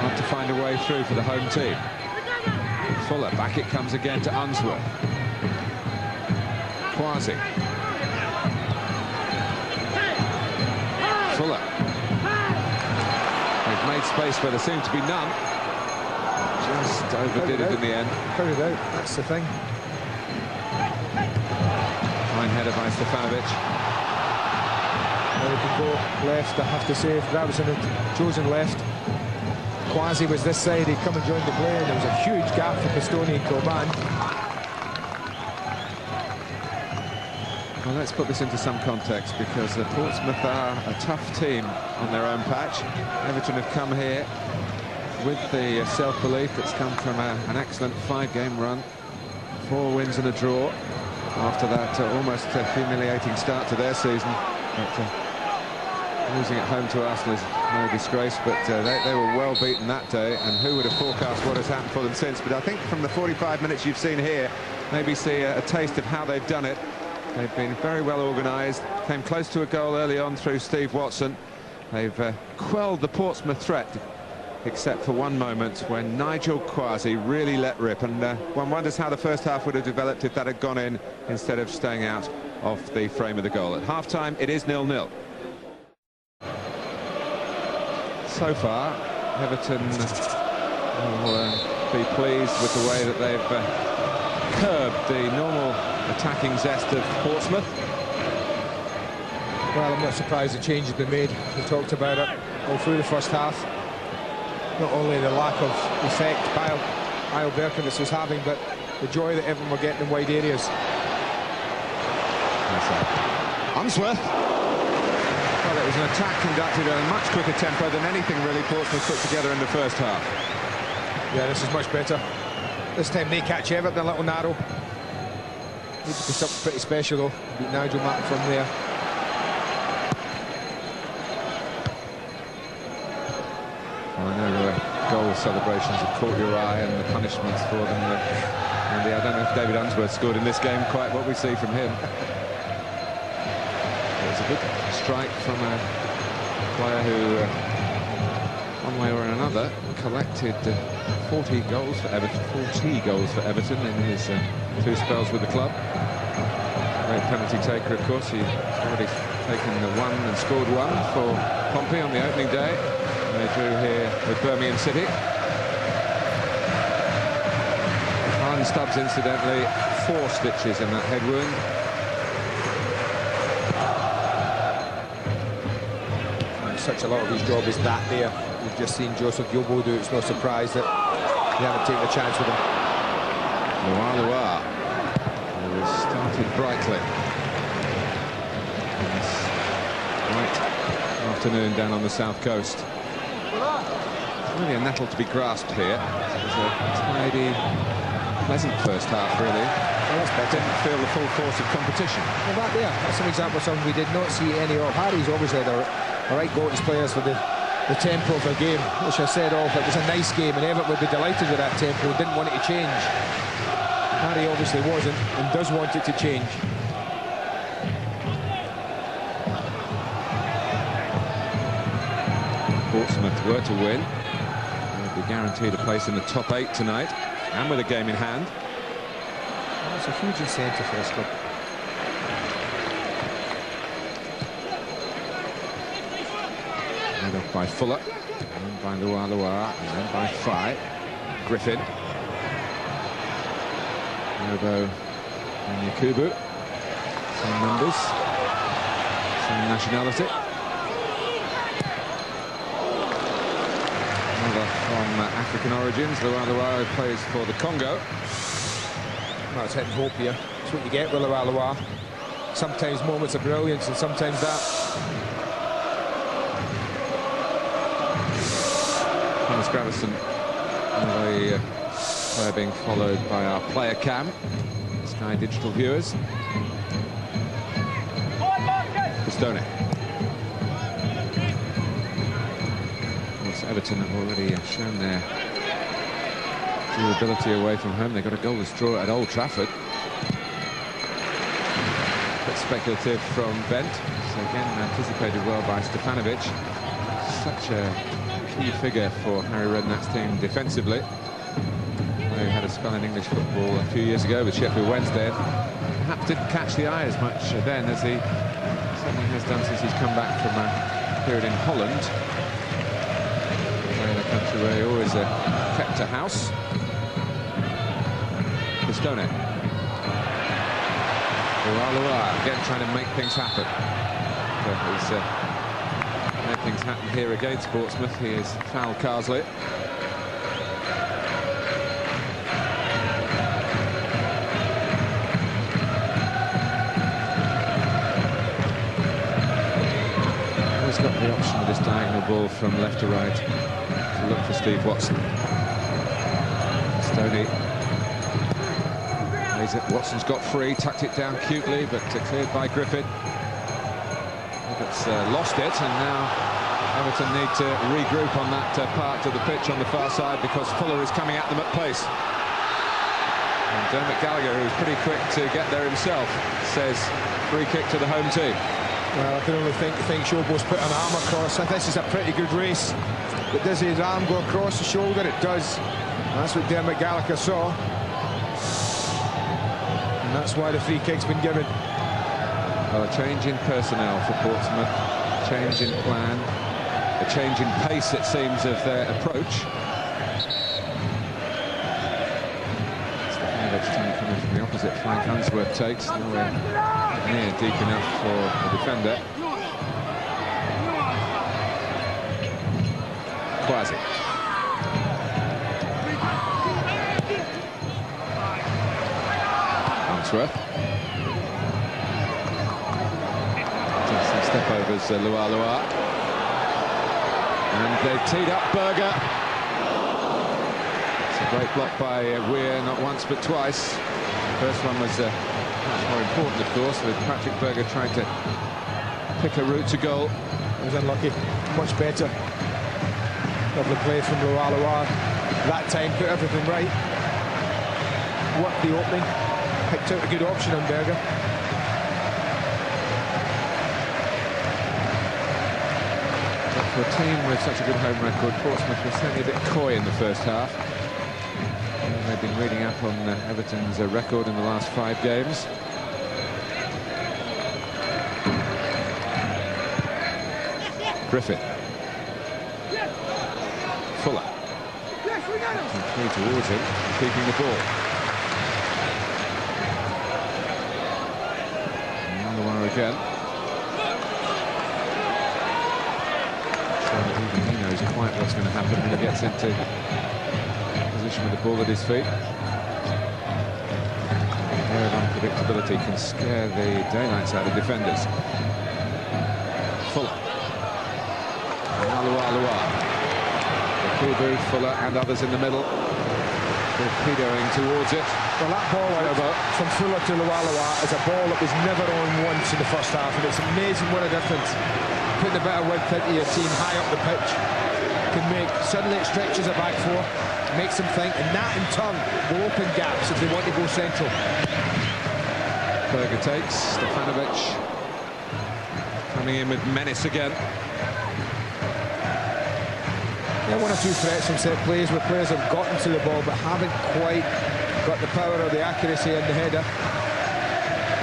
Hard to find a way through for the home team. Fuller, back it comes again to Unsworth. Quasi. Fuller. They've made space where there seemed to be none. Just overdid it in the end. Cleared it out, that's the thing. Fine header by Stefanovic. Now we can go left, I have to say, if that was in a chosen left. Quasi was this side, he'd come and joined the play, and there was a huge gap for Pistoni and Kilban. Well, let's put this into some context, because Portsmouth are a tough team on their own patch. Everton have come here with the self-belief that's come from an excellent 5-game run, 4 wins and a draw after that almost humiliating start to their season. But, losing at home to Arsenal is no disgrace, but they were well beaten that day, and who would have forecast what has happened for them since? But I think from the 45 minutes you've seen here, maybe see a taste of how they've done it. They've been very well organised, came close to a goal early on through Steve Watson. They've quelled the Portsmouth threat, except for one moment when Nigel Quasi really let rip, and one wonders how the first half would have developed if that had gone in instead of staying out of the frame of the goal. At half-time, it is 0-0. So far, Everton will be pleased with the way that they've curbed the normal attacking zest of Portsmouth. Well, I'm not surprised the change has been made. We talked about it all through the first half. Not only the lack of effect Kyle Berkowitz was having, but the joy that everyone were getting in wide areas. Unsworth. Well, it was an attack conducted at a much quicker tempo than anything really Portsmouth put together in the first half. Yeah, this is much better. This time they catch Everton a little narrow. Needs to be something pretty special though. Beat Nigel Martin from there. Well, I know the goal celebrations have caught your eye and the punishments for them. Andy, I don't know if David Unsworth scored in this game quite what we see from him. It was a good strike from a player who, one way or another, collected 40 goals for Everton in his 2 spells with the club. Great penalty taker, of course. He's already taken the 1 and scored 1 for Pompey on the opening day. They drew here with Birmingham City. Alan Stubbs, incidentally, 4 stitches in that head wound. And such a lot of his job is that there. We've just seen Joseph Yobo do it. It's no surprise that they haven't taken a chance with him. Loire who has started brightly. This bright afternoon down on the south coast. Really a nettle to be grasped here. It was a tidy, pleasant first half, really. Well, that's better. Didn't feel the full force of competition. Well, that's an example of something we did not see any of. Harry's obviously the right go-to players for the tempo of the game, which I said off. It was a nice game, and Everton would be delighted with that tempo and didn't want it to change. Harry obviously wasn't and does want it to change. Portsmouth were to win, they'd be guaranteed a place in the top 8 tonight, and with a game in hand. Well, it's a huge incentive for this club. Led off by Fuller, and then by Loire, and then by Fry. Griffin. Robo and Yakubu. Same numbers, same nationality. From African origins, Loire plays for the Congo. Well, it's hit and hope here. That's what you get with Loire. Sometimes moments of brilliance and sometimes that. Thomas Gravison, the player being followed by our player cam, Sky Digital viewers. Pistone. Everton have already shown their durability away from home. They got a goalless draw at Old Trafford. But speculative from Bent. So again, anticipated well by Stefanovic. Such a key figure for Harry Redknapp's team defensively. They had a spell in English football a few years ago with Sheffield Wednesday. Perhaps didn't catch the eye as much then as he certainly has done since he's come back from a period in Holland. In a country where he always kept a house. Pistone. Loire again trying to make things happen. But he's made things happen here against Portsmouth. He is fouled Carsley. Always got the option of this diagonal ball from left to right. Look for Steve Watson. Stoney. Watson's got free, tucked it down cutely, but cleared by Griffin. Roberts lost it, and now Everton need to regroup on that part of the pitch on the far side because Fuller is coming at them at pace. And Dermot Gallagher, who's pretty quick to get there himself, says free kick to the home team. Well, I can only think Shobo's put an arm across. This is a pretty good race. But does his arm go across the shoulder? It does. That's what Dermot Gallagher saw. And that's why the free kick's been given. Well, a change in personnel for Portsmouth, change in plan, a change in pace, it seems, of their approach. Stefanovic trying to come in from the opposite flank. Unsworth takes. Nowhere near deep enough for the defender. Quasi. Unsworth. Some step-overs, Loire. And they've teed up Berger. It's a great block by Weir, not once but twice. The first one was much more important, of course, with Patrick Berger trying to pick a route to goal. He was unlucky. Much better. Lovely play from Loire. That time put everything right. Worked the opening. Picked out a good option on Berger. But for a team with such a good home record, Portsmouth was certainly a bit coy in the first half. They've been reading up on Everton's record in the last 5 games. Griffith. Fuller. Three towards him, keeping the ball. Another one again. So even he knows quite what's going to happen when he gets into position with the ball at his feet. Air of unpredictability can scare the daylights out of defenders. Fuller. Loire. Kubu, Fuller and others in the middle. Torpedoing towards it. Well, that ball from Fuller to Loire is a ball that was never on once in the first half, and it's amazing what a difference putting a bit of width into your team high up the pitch can make. Suddenly it stretches a back four, makes them think, and that in turn will open gaps if they want to go central. Berger takes, Stefanovic coming in with menace again. Yeah, 1 or 2 threats from set plays where players have gotten to the ball but haven't quite got the power or the accuracy in the header.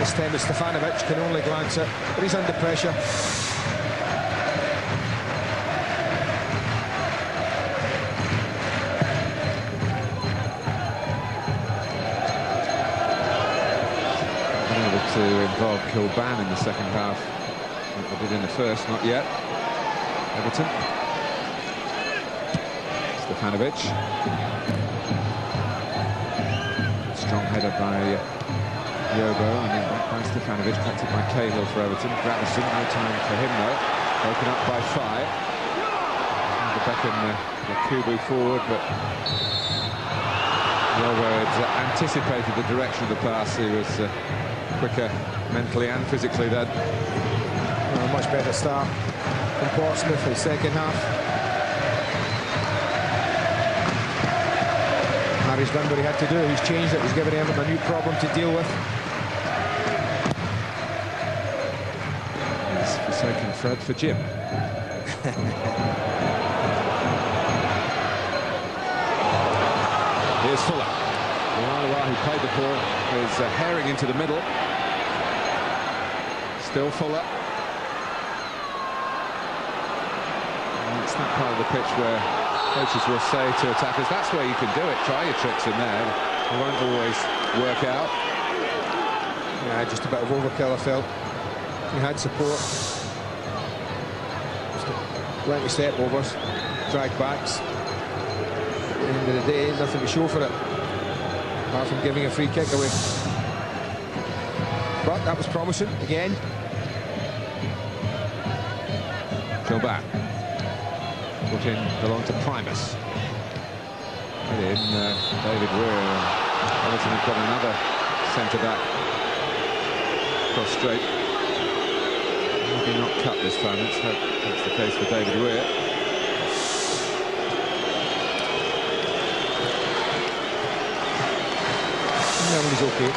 This time Stefanovic can only glance it, but he's under pressure. Unable to involve Kilban in the second half. Like they did in the first, not yet. Everton. Stefanovic. Strong header by Yobo, and then back by Stefanovic, backed up by Cahill for Everton. Gravison, no time for him though. Broken up by 5. Beckham, the Kubu forward, but Yobo had anticipated the direction of the pass. He was quicker mentally and physically then. A much better start from Portsmouth for the second half. Harry's done what he had to do. He's changed it. He's given him a new problem to deal with. He's forsaken Fred for Jim. Here's Fuller. Loire, who played the ball, is herring into the middle. Still Fuller. And it's that part of the pitch where coaches will say to attackers, that's where you can do it, try your tricks in there. It won't always work out. Yeah, just a bit of overkill, I felt. He had support. Just plenty of step overs, drag backs. At the end of the day, nothing to show for it, apart from giving a free kick away. But that was promising, again. Kilban. Put in, belong to Primus. Put in David Weir. Everton have got another centre-back cross straight. Maybe not cut this time. That's the case for David Weir. No, he's okay.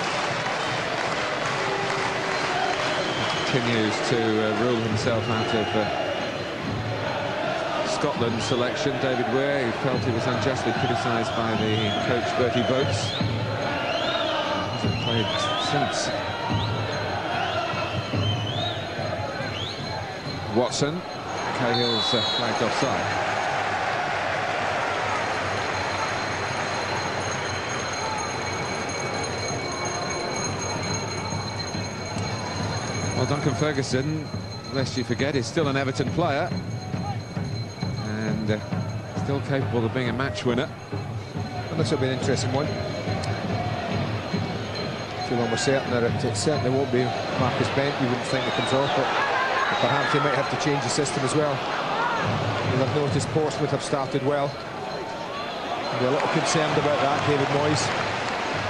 Continues to rule himself out of Scotland selection, David Weir, who felt he was unjustly criticised by the coach Bertie Vogts. Hasn't played since. Watson, Cahill's flagged offside. Well, Duncan Ferguson, lest you forget, is still an Everton player and still capable of being a match winner. And this will be an interesting one. I feel almost certain that it certainly won't be Marcus Bent. You wouldn't think it comes off, but perhaps they might have to change the system as well. You'll have noticed Portsmouth have started well. I'll be a little concerned about that, David Moyes.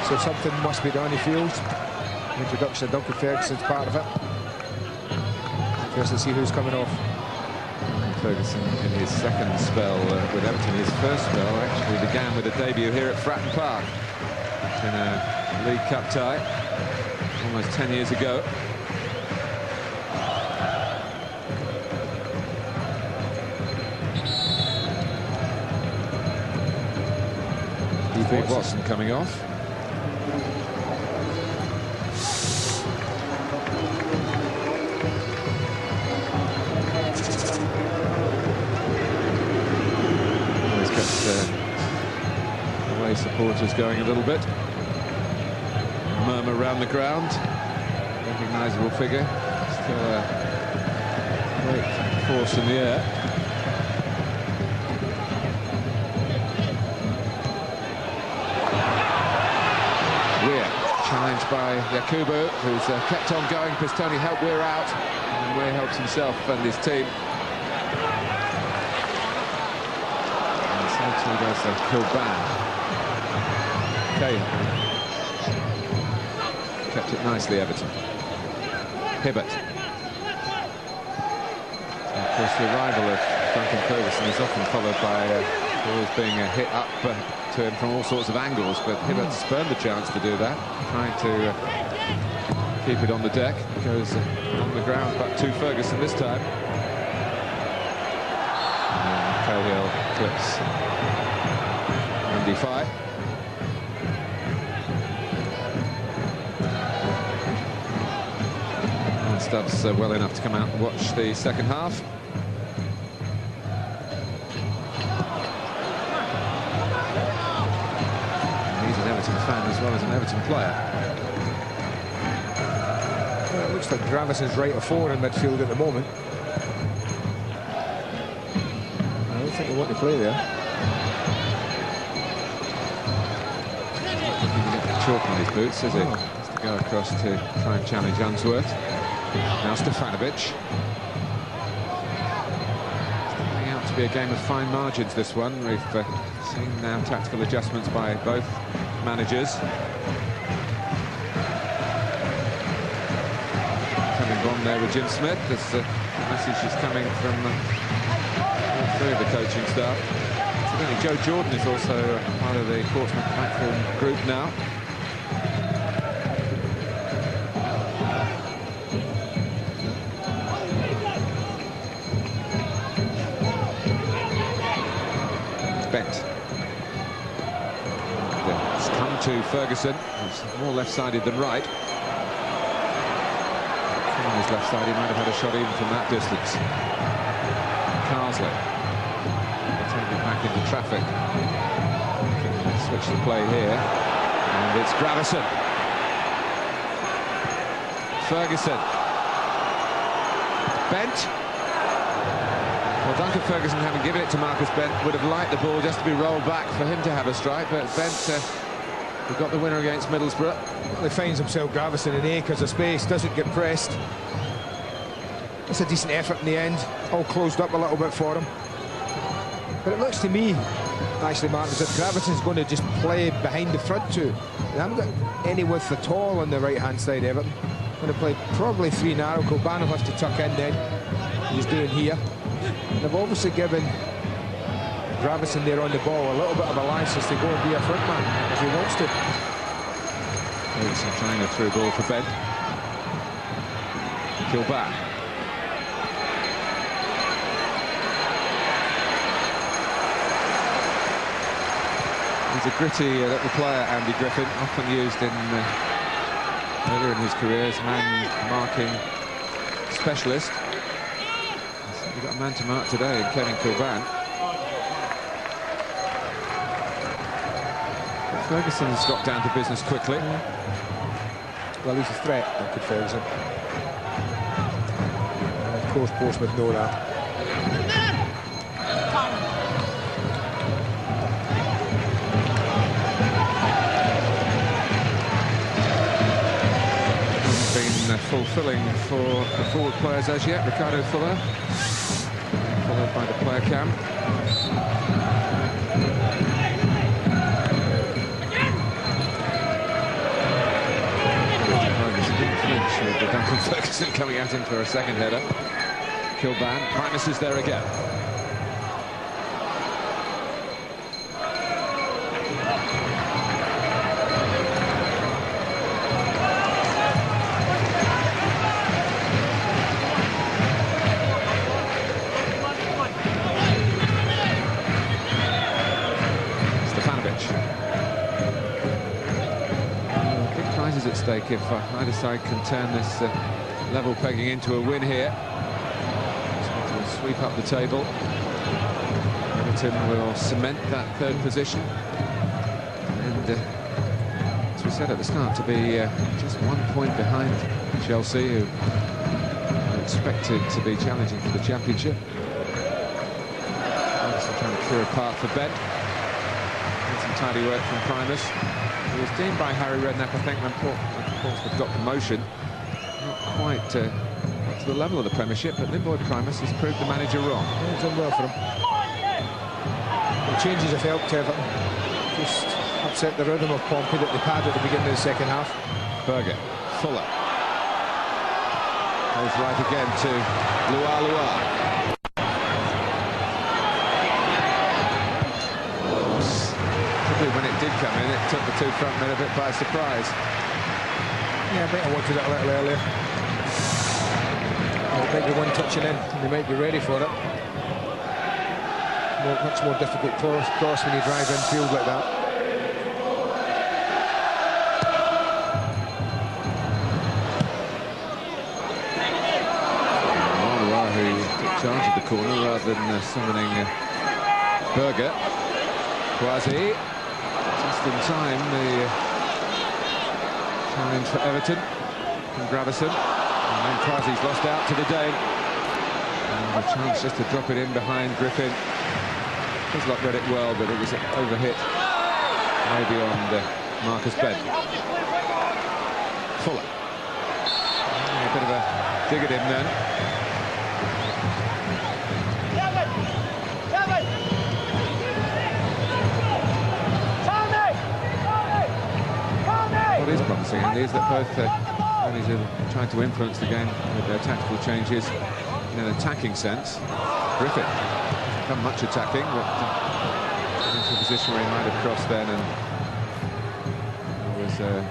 So something must be done, he feels. The introduction of Duncan Ferguson's part of it. Interesting to see who's coming off. Ferguson in his second spell with Everton. His first spell actually began with a debut here at Fratton Park in a League Cup tie almost 10 years ago. Watson coming off. Always kept away supporters going a little bit. Murmur around the ground. Recognisable figure. Still a great force in the air. Challenged by Yakubu, who's kept on going. Pistoni helped Weir out, and Weir helps himself and his team. And so too does Kilban. Cahill. Kept it nicely, Everton. Hibbert. So, of course, the arrival of Duncan Ferguson is often followed by always being a hit up to him from all sorts of angles, but Hibbert spurned the chance to do that, trying to keep it on the deck. Goes on the ground, but to Ferguson this time. And Cahill clips Andy Fye. And Stubbs well enough to come out and watch the second half. Fan as well as an Everton player. Well, it looks like Gravison's right of four in midfield at the moment. I don't think they want to play there. He can get the chalk on his boots, is he? Has to go across to try and challenge Unsworth. Now Stefanovic. It's turning out to be a game of fine margins, this one. We've seen now tactical adjustments by both managers. Coming on there with Jim Smith. This message is coming from all three of the coaching staff. Incidentally, Joe Jordan is also part of the Portsmouth platform group now. Bent. To Ferguson, who's more left-sided than right. On his left side, he might have had a shot even from that distance. Carsley. Take it back into traffic. Switch the play here. And it's Gravison. Ferguson. Bent. Well, Duncan Ferguson, having given it to Marcus Bent, would have liked the ball just to be rolled back for him to have a strike, but Bent we got the winner against Middlesbrough. He finds himself Gravison in acres of space, doesn't get pressed. It's a decent effort in the end, all closed up a little bit for him. But it looks to me, actually, Martin, as if Gravison's going to just play behind the front two. They haven't got any width at all on the right-hand side, Everton. Going to play probably three narrow. Kilban will have to tuck in then. He's doing here. And they've obviously given Gravison there on the ball a little bit of a license to go and be a front man if he wants to. Ferguson trying a through ball for Bent. Kilban. He's a gritty little player, Andy Griffin, often used in earlier in his career as man-marking specialist. We've got a man to mark today in Kevin Kilban. Ferguson's got down to business quickly. Well, he's a threat, Duncan Ferguson. And of course, Portsmouth know that. Been fulfilling for the forward players as yet. Ricardo Fuller, followed by the player cam. With Duncan Ferguson coming at him for a second header. Kilban, Primus is there again. At stake if either side can turn this level pegging into a win here. So to sweep up the table. Everton will cement that third position. And as we said at the start, to be just 1 point behind Chelsea, who are expected to be challenging for the championship. Obviously trying to clear a path for Ben. And some tidy work from Primus. He was deemed by Harry Redknapp, I think, when Portsmouth got promotion. Not quite up to the level of the Premiership, but Limboy Primus has proved the manager wrong. Yeah, he's done well for him. The changes have helped Everton. Just upset the rhythm of Pompey that they've had at the beginning of the second half. Berger, Fuller. Goes right again to Lua. When it did come in, it took the two front men a bit by surprise. Yeah, I think I wanted it a little earlier. It might be one touching in, and they might be ready for it. Much more difficult cross when you drive infield like that. Who took charge of the corner rather than summoning Berger. Quasi. Just in time, the challenge for Everton from Gravison. And then Quasi's lost out to the Dane. And a chance just to drop it in behind Griffin. Hislop read it well, but it was overhit. Maybe on Marcus Ben. Fuller. A bit of a dig at him then. What is promising, Andy, is that both managers have tried to influence the game with their tactical changes in an attacking sense. Griffin hasn't done much attacking, but into a position where he might have crossed then, and there was a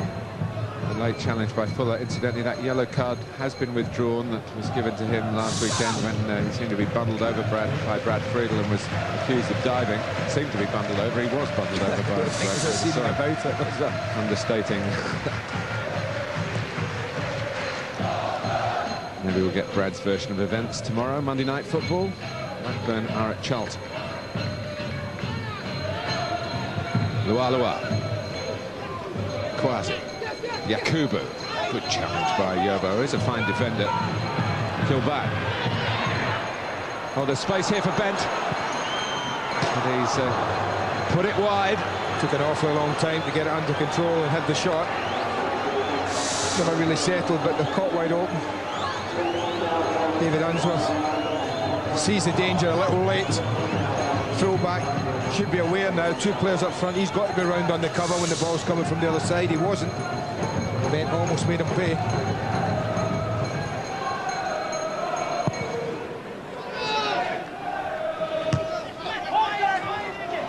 late challenge by Fuller. Incidentally, that yellow card has been withdrawn that was given to him last weekend when he seemed to be bundled over by Brad Friedel and was accused of diving. Seemed to be bundled over. He was bundled over by Brad Friedel. About it. Understating. Maybe we'll get Brad's version of events tomorrow. Monday Night Football. Blackburn are at Charlton. Lua. Quasi. Yakubu. Good challenge by Yobo. He's a fine defender. Kilban. Oh, there's space here for Bent. But he's put it wide. Took an awfully long time to get it under control and hit the shot. Never really settled, but they're caught wide open. David Unsworth sees the danger a little late. Fullback should be aware now. Two players up front. He's got to be round on the cover when the ball's coming from the other side. He wasn't. Ben almost made him pay.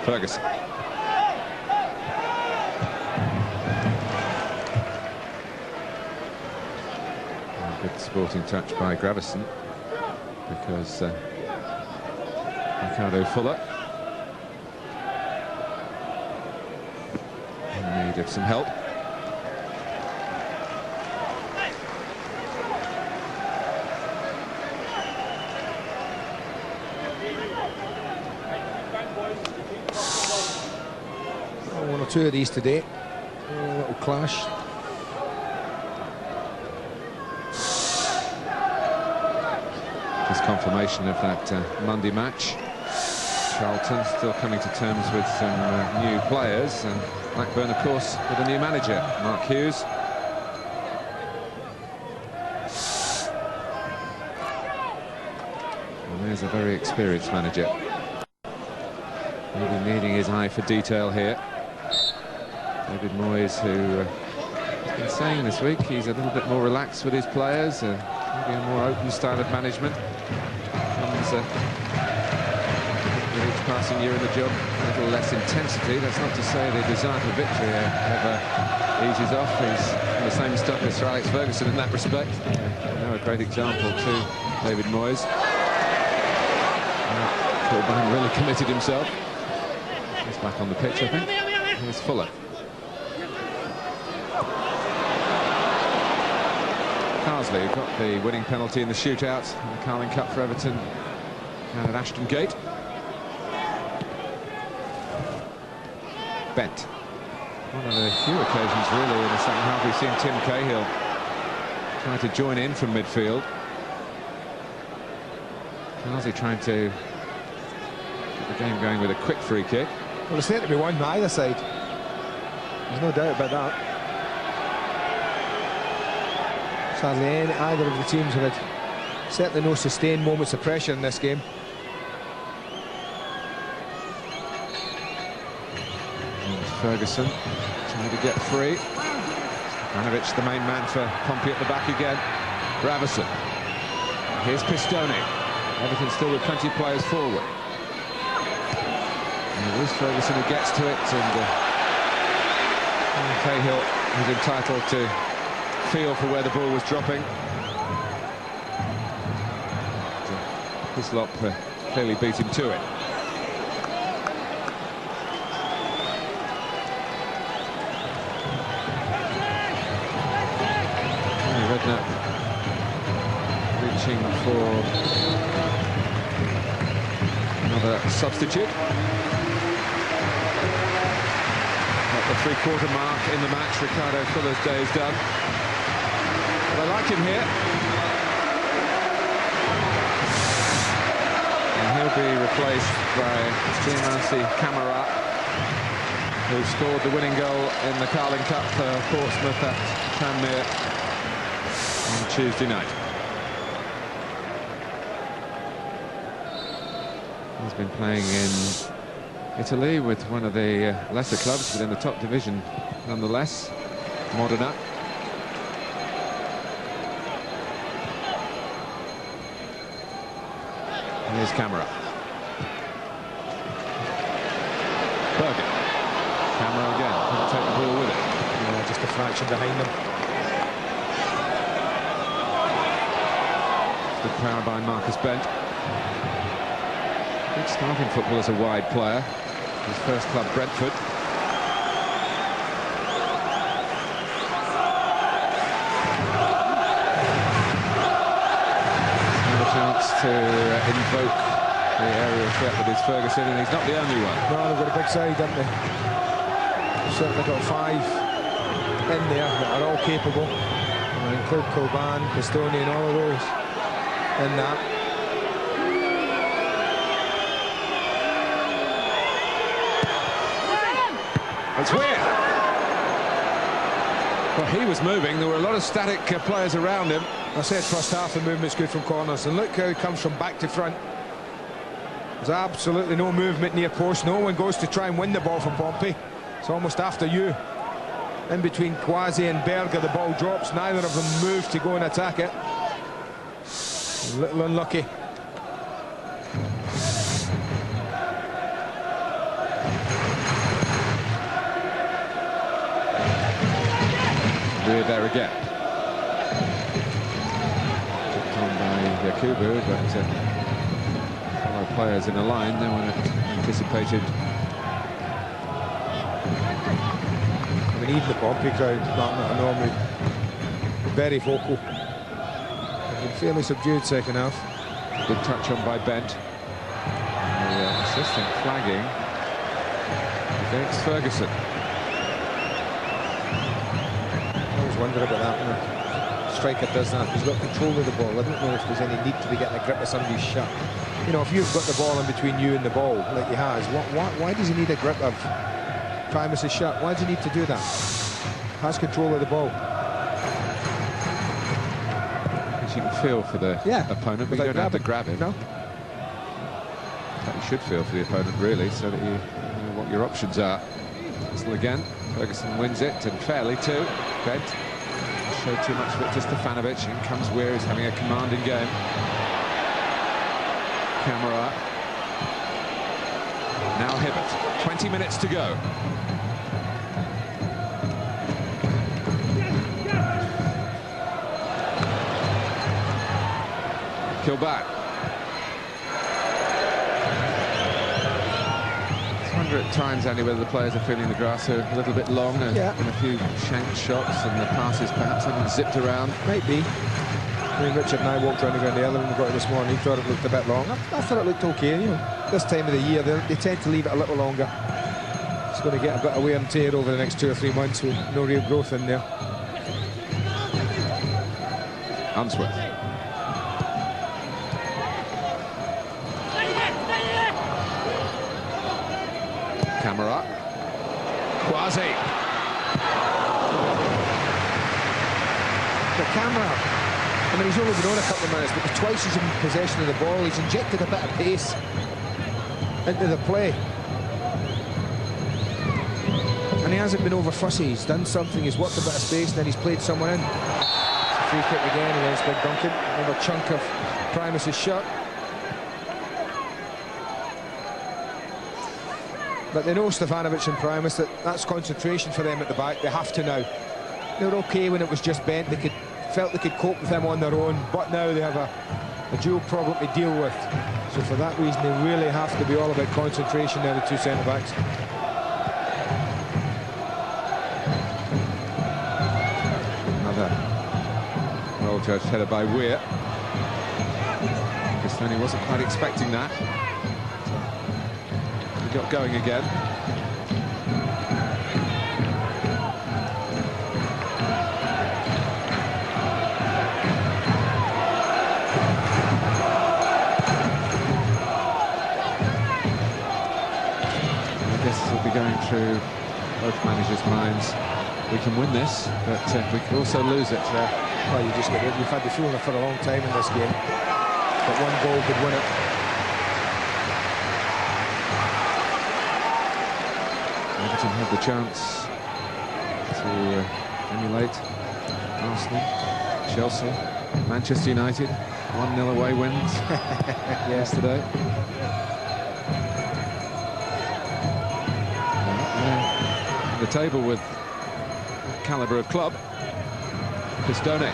Ferguson. Good sporting touch by Gravison, because Ricardo Fuller Needed some help. One or two of these today. A little clash. Just confirmation of that Monday match. Charlton still coming to terms with some new players, and Blackburn, of course, with a new manager, Mark Hughes. And there's a very experienced manager. Maybe needing his eye for detail here. David Moyes, who has been saying this week he's a little bit more relaxed with his players, maybe a more open style of management. Comes with each passing year in the job, a little less intensity. That's not to say the desire for victory ever eases off. He's the same stuff as Sir Alex Ferguson in that respect. A great example too, David Moyes. Kilbane really committed himself. He's back on the pitch, I think. Here's Fuller. Carsley, who got the winning penalty in the shootout in the Carling Cup for Everton down at Ashton Gate. Bent. One of the few occasions really in the second half we've seen Tim Cahill try to join in from midfield. Carsley trying to get the game going with a quick free kick. Well, it's there to be won by either side. There's no doubt about that. Sadly, either of the teams have had certainly no sustained moments of pressure in this game. And Ferguson trying to get free. Stefanovic, the main man for Pompey at the back again. Ravison. Here's Pistone. Everton still with plenty of players forward. And it is Ferguson who gets to it, and Cahill is entitled to feel for where the ball was dropping. Hislop clearly beat him to it. Redknapp reaching for another substitute. At the three-quarter mark in the match, Ricardo Fuller's day is done. But I like him here. And he'll be replaced by Dimansi Camara, who scored the winning goal in the Carling Cup for Portsmouth at Tranmere on Tuesday night. He's been playing in Italy with one of the lesser clubs within the top division, nonetheless. Modena. Here's Camara. Bergen. Camara again. Couldn't take the ball with it. Yeah, just a fraction behind them. Good power by Marcus Bent. Good start in football as a wide player. His first club, Brentford. And a chance to invoke the area of threat that is Ferguson, and he's not the only one. No, they've got a big side, haven't they? They've certainly got five in there that are all capable. I include Kilbane, Pistone, and all of those in that. It's weird. Well, he was moving. There were a lot of static players around him. I said first half the movement's good from corners, and look how he comes from back to front. There's absolutely no movement near post. No one goes to try and win the ball from Pompey. It's almost after you. In between Kwasi and Berger, the ball drops. Neither of them move to go and attack it. A little unlucky. We're there again. Took on by Yakubu, but fellow players in a line. No one anticipated we need in the Pompey crowd. Not normally very vocal. They've been fairly subdued second half. Good touch on by Bent. The assistant flagging against Ferguson. I always wonder about that when a striker does that. He's got control of the ball. I don't know if there's any need to be getting a grip of somebody's shot. You know, if you've got the ball in between you and the ball, like he has, why does he need a grip of Primus's shot? Why does he need to do that? Has control of the ball. You can feel for the opponent, but you don't have to grab him. No. You should feel for the opponent, really, so that you know what your options are. Whistle again. Ferguson wins it, and fairly too. Bent showed too much of it to Stefanovic. In comes Weir, who's having a commanding game. Camera. Now Hibbert. 20 minutes to go. Kilback. I wonder at times, Andy, whether the players are feeling the grass a little bit long and a few shanked shots, and the passes perhaps haven't zipped around. Might be. I mean, Richard and I walked around the other when we got it this morning. He thought it looked a bit long. I thought it looked okay. You know, this time of the year they tend to leave it a little longer. It's going to get a bit of wear and tear over the next 2 or 3 months with no real growth in there. Unsworth. Camera. Quasi. The camera. I mean, he's only been on a couple of minutes, but twice he's in possession of the ball. He's injected a bit of pace into the play. And he hasn't been over fussy. He's done something, he's worked a bit of space, and then he's played someone in. It's a free kick again against Big Duncan. Another chunk of Primus's shot. But they know Stefanovic and Primus, that's concentration for them at the back. They have to now. They were okay when it was just Bent. They felt they could cope with him on their own, but now they have a dual problem to deal with. So for that reason, they really have to be all about concentration now, the two centre-backs. Another well-judged header by Weir. Pistoni wasn't quite expecting that. He got going again. Going through both managers' minds. We can win this, but we could also lose it. Well, you've had the feeling for a long time in this game that one goal could win it. Everton had the chance to emulate Arsenal, Chelsea, Manchester United, 1-0 away wins yesterday. The table with calibre of club. Pistoni.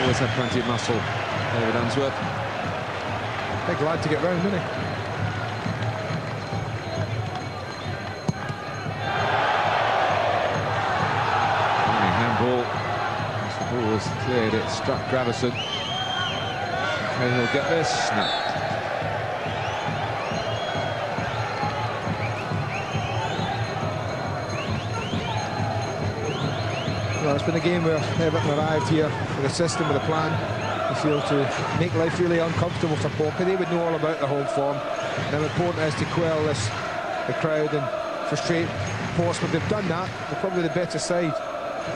Always had plenty of muscle, David Unsworth. Big lad to get round, isn't he? Handball. The ball was cleared, it struck Gravison. Cahill get this? No. Well, it's been a game where Everton arrived here with a system, with a plan. They feel to make life really uncomfortable for Pompey. They would know all about the home form and how important it is to quell the crowd and frustrate Portsmouth. They've done that. They're probably the better side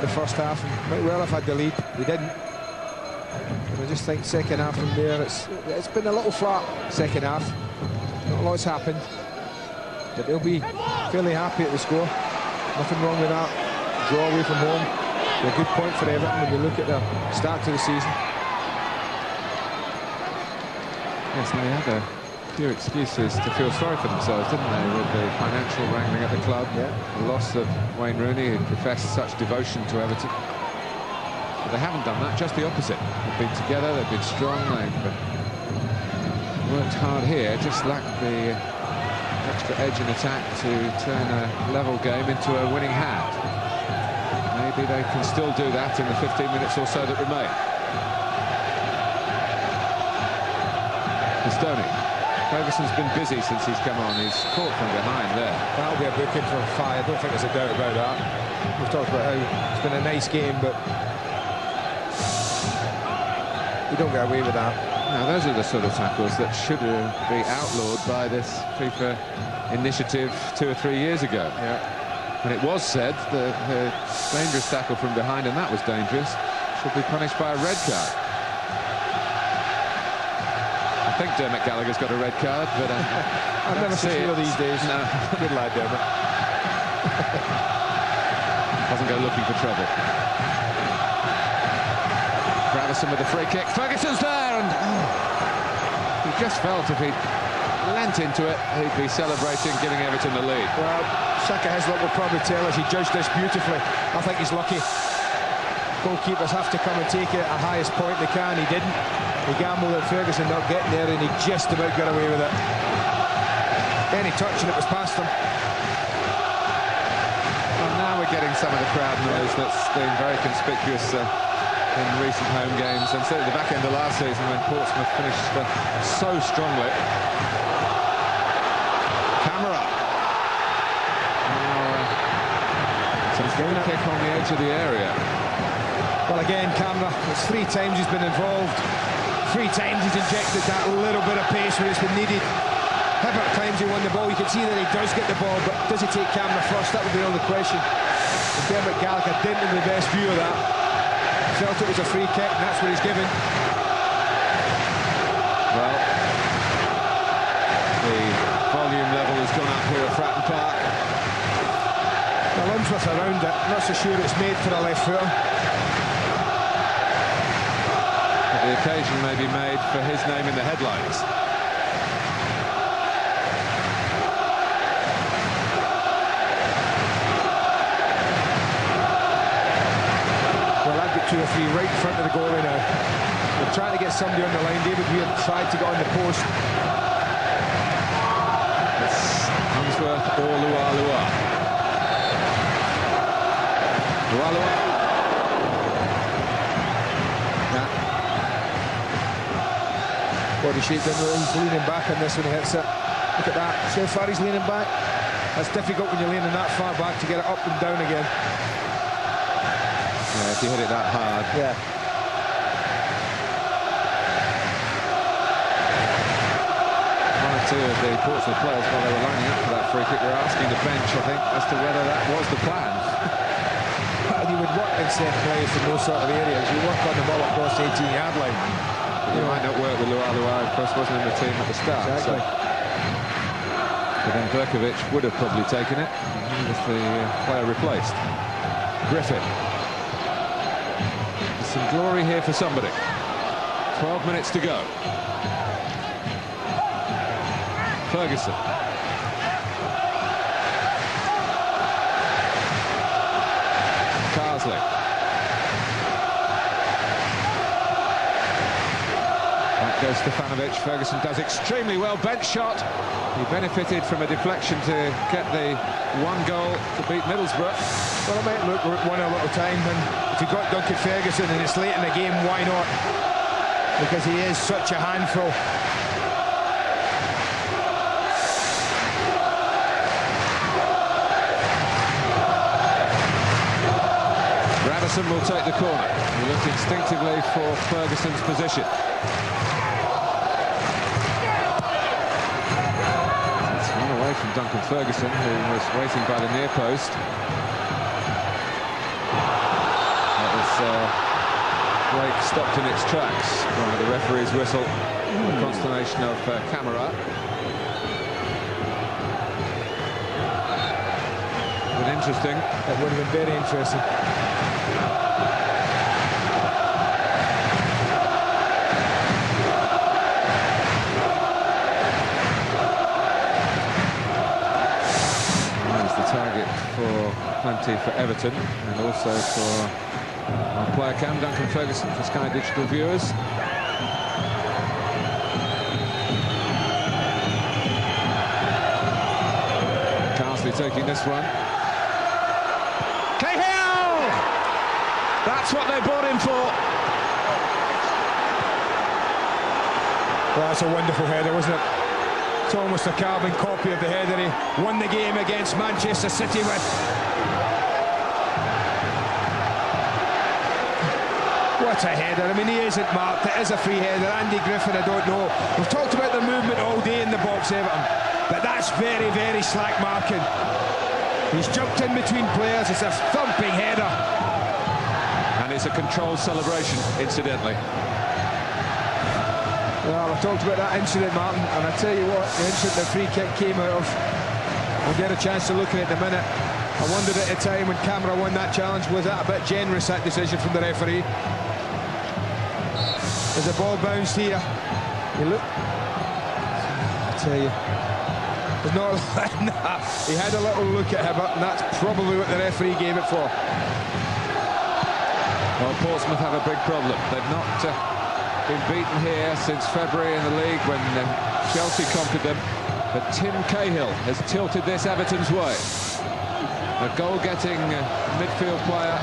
the first half, and might well have had the lead. They didn't. And I just think second half from there, it's been a little flat second half. Not a lot's happened, but they'll be fairly happy at the score. Nothing wrong with that. Draw away from home. A good point for Everton when you look at the start to the season. Yes, they had a few excuses to feel sorry for themselves, didn't they, with the financial wrangling at the club, the loss of Wayne Rooney, who professed such devotion to Everton. They haven't done that, just the opposite. They've been together, they've been strong, they've worked hard here, just lacked the extra edge in attack to turn a level game into a winning hand. Maybe they can still do that in the 15 minutes or so that remain. Stoney. Ferguson's been busy since he's come on. He's caught from behind there. That'll be a booking for Fire. I don't think there's a doubt about that. We've talked about how it's been a nice game, but you don't get away with that. Now, those are the sort of tackles that should be outlawed by this FIFA initiative 2 or 3 years ago. Yeah. When it was said that the dangerous tackle from behind, and that was dangerous, should be punished by a red card. I think Dermot Gallagher's got a red card, but I've never seen it these days. No. Good lad, Dermot. Doesn't go looking for trouble. Gravison with the free kick. Ferguson's there, and he just felt if he leant into it, he'd be celebrating, giving Everton the lead. Well, Saka Hislop will probably tell us he judged this beautifully. I think he's lucky. Goalkeepers have to come and take it at the highest point they can. He didn't. He gambled at Ferguson not getting there, and he just about got away with it. Any touch and it was past him. And now we're getting some of the crowd noise that's been very conspicuous in recent home games, and certainly the back end of last season when Portsmouth finished so strongly. Camera. Some free kick on the edge of the area. Well, again, Camera, it's 3 times he's been involved. 3 times he's injected that little bit of pace where it's been needed. Hibbert claims he won the ball. You can see that he does get the ball, but does he take Camera first? That would be the only question. And Dermot Gallagher didn't have the best view of that. Felt it was a free kick, and that's what he's given. Well, the volume level has gone up here at Fratton Park. Well, Unsworth around it. Not so sure it's made for a left footer. But the occasion may be made for his name in the headlines. Well, I've got 2 or 3 right in front of the goalie now. They're trying to get somebody on the line. David Weir tried to get on the post. It's Unsworth or Lualua. Lualua. Body shape, he's leaning back on this when he hits it. Look at that. See how far he's leaning back? That's difficult when you're leaning that far back to get it up and down again. Yeah, if you hit it that hard. Yeah. One or two of the Portsmouth players, while they were lining up for that free kick, were asking the bench, I think, as to whether that was the plan. And you would work in set play from those sort of areas. You work on the ball across the 18-yard line. You might not work with Lualua, of course, wasn't in the team at the start. Exactly. But then Berkovic would have probably taken it with the player replaced. Griffin. There's some glory here for somebody. 12 minutes to go. Ferguson. Carsley. Goes Stefanovic. Ferguson does extremely well. Bench shot. He benefited from a deflection to get the 1 goal to beat Middlesbrough. Well, it might look one a little time, and if you've got Duncan Ferguson and it's late in the game, why not? Because he is such a handful. Gravison will take the corner. He looked instinctively for Ferguson's position. From Duncan Ferguson, who was waiting by the near post. That was break stopped in its tracks by the referee's whistle. The consternation of Camera. But interesting. That would have been very interesting. Target for plenty for Everton and also for On player cam, Duncan Ferguson for Sky Digital viewers. Carsley taking this one. Cahill! That's what they bought him for. Well, that's a wonderful header, wasn't it? It's almost a carbon copy of the header he won the game against Manchester City with. What a header. I mean, he isn't marked. It is a free header. Andy Griffin, I don't know. We've talked about the movement all day in the box, Everton, but that's very, very slack marking. He's jumped in between players. It's a thumping header. And it's a controlled celebration, incidentally. Well, I talked about that incident, Martin, and I tell you what, the incident the free kick came out of, we'll get a chance to look at it in a minute. I wondered at the time when Camera won that challenge, was that a bit generous, that decision from the referee? As the ball bounced here, you look, I tell you, there's not like that. He had a little look at Hibbert, and that's probably what the referee gave it for. Well, Portsmouth have a big problem. They've not been beaten here since February in the league when Chelsea conquered them. But Tim Cahill has tilted this Everton's way. A goal-getting midfield player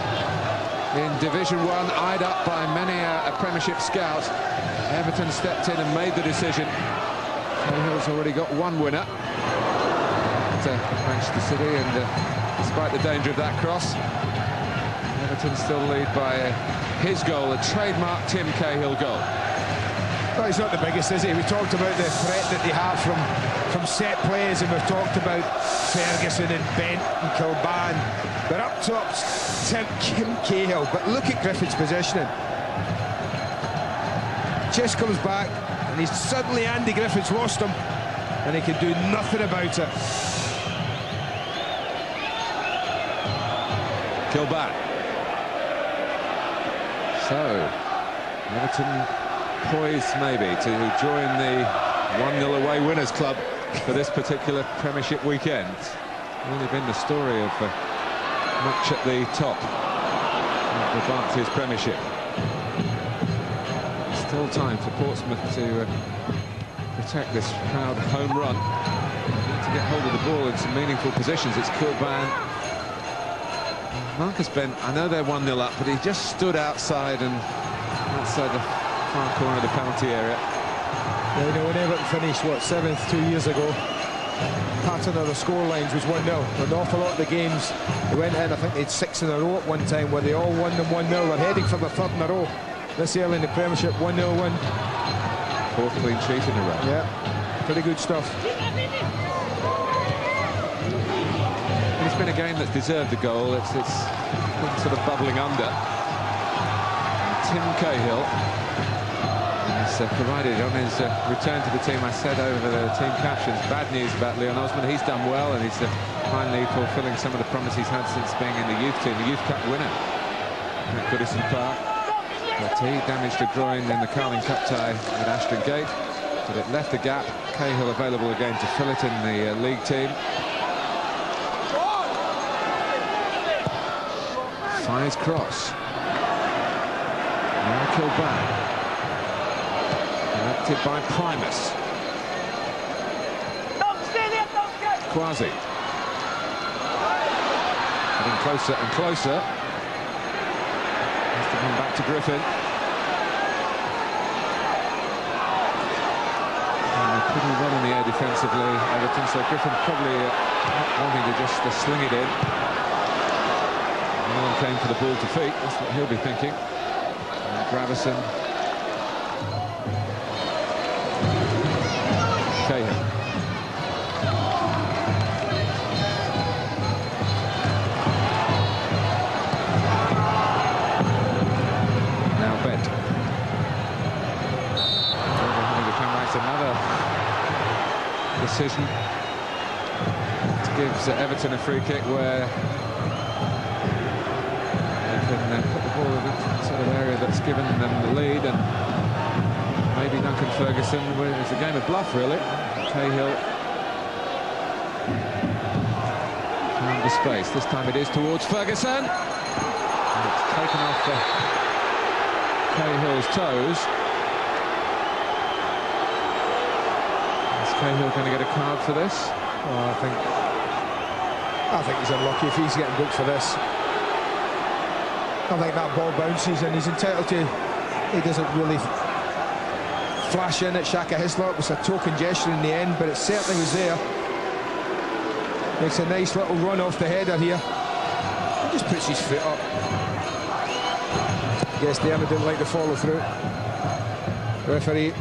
in Division 1, eyed up by many a Premiership scout. Everton stepped in and made the decision. Cahill's already got one winner at Manchester City, and despite the danger of that cross, Everton still lead by his goal, a trademark Tim Cahill goal. Well, he's not the biggest, is he? We talked about the threat that they have from set plays, and we've talked about Ferguson and Bent and Kilban. But up top, Tim Cahill. But look at Griffith's positioning. Just comes back, and he's suddenly Andy Griffith's lost him, and he can do nothing about it. Kilban. So, Everton poised maybe to join the 1-0 away winners club for this particular Premiership weekend. It's really been the story of much at the top of the Barclays Premiership. Still time for Portsmouth to protect this proud home run. To get hold of the ball in some meaningful positions. It's Kilban. Marcus Bent, I know they're 1-0 up, but he just stood outside the far corner of the penalty area. Yeah, you know, when Everton finished, what, 7th 2 years ago, pattern of the score lines was 1-0. An awful lot of the games, they went in, I think they had 6 in a row at one time, where they all won them 1-0. They're heading for the 3rd in a row. This early in the Premiership, 1-0 win. 4th clean sheet in a row. Yeah, pretty good stuff. It's been a game that's deserved a goal. It's been sort of bubbling under. Tim Cahill has provided on his return to the team. I said over the team captions, bad news about Leon Osman. He's done well, and he's finally fulfilling some of the promise he's had since being in the youth team, the Youth Cup winner at Goodison Park. But he damaged a groin in the Carling Cup tie at Ashton Gate, but it left a gap. Cahill available again to fill it in the league team. Fires cross. Now Kilban. Directed by Primus. Quasi. Getting closer and closer. Has to come back to Griffin. Pretty well in the air defensively, Everton, so Griffin probably not wanting to just sling it in. No one came for the ball to feet, that's what he'll be thinking. And Gravison. Cahill. Now Bent. Having to come back to another decision. It gives Everton a free kick where they can put the ball in the sort of area that's given them the lead, and maybe Duncan Ferguson. It's a game of bluff, really. Cahill found the space. This time it is towards Ferguson. And it's taken off Cahill's toes. Is Cahill going to get a card for this? Oh, I think he's unlucky if he's getting booked for this. I think that ball bounces and he's entitled to. He doesn't really flash in at Shaka Hislop. It was a token gesture in the end, but it certainly was there. Makes a nice little run off the header here. He just puts his foot up. I guess Dermot didn't like the follow through. Referee.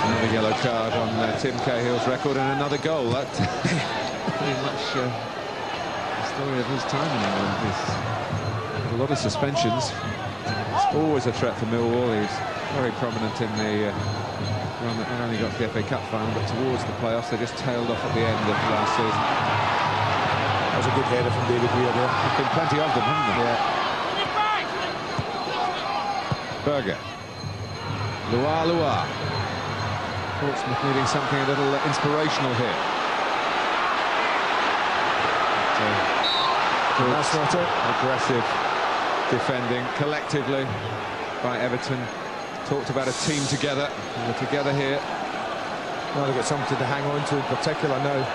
Another yellow card on Tim Cahill's record and another goal. That pretty much the story of his time in England. He's a lot of suspensions. It's always a threat for Millwall. He's very prominent in the run that not only got to the FA Cup final but towards the playoffs. They just tailed off at the end of last season. That was a good header from David Weir there. There's been plenty of them, haven't there? Yeah. Berger. Lua. Portsmouth needing something a little inspirational here. That's not it. Aggressive defending collectively by Everton. Talked about a team together. We're together here. Well, they've got something to hang on to in particular now.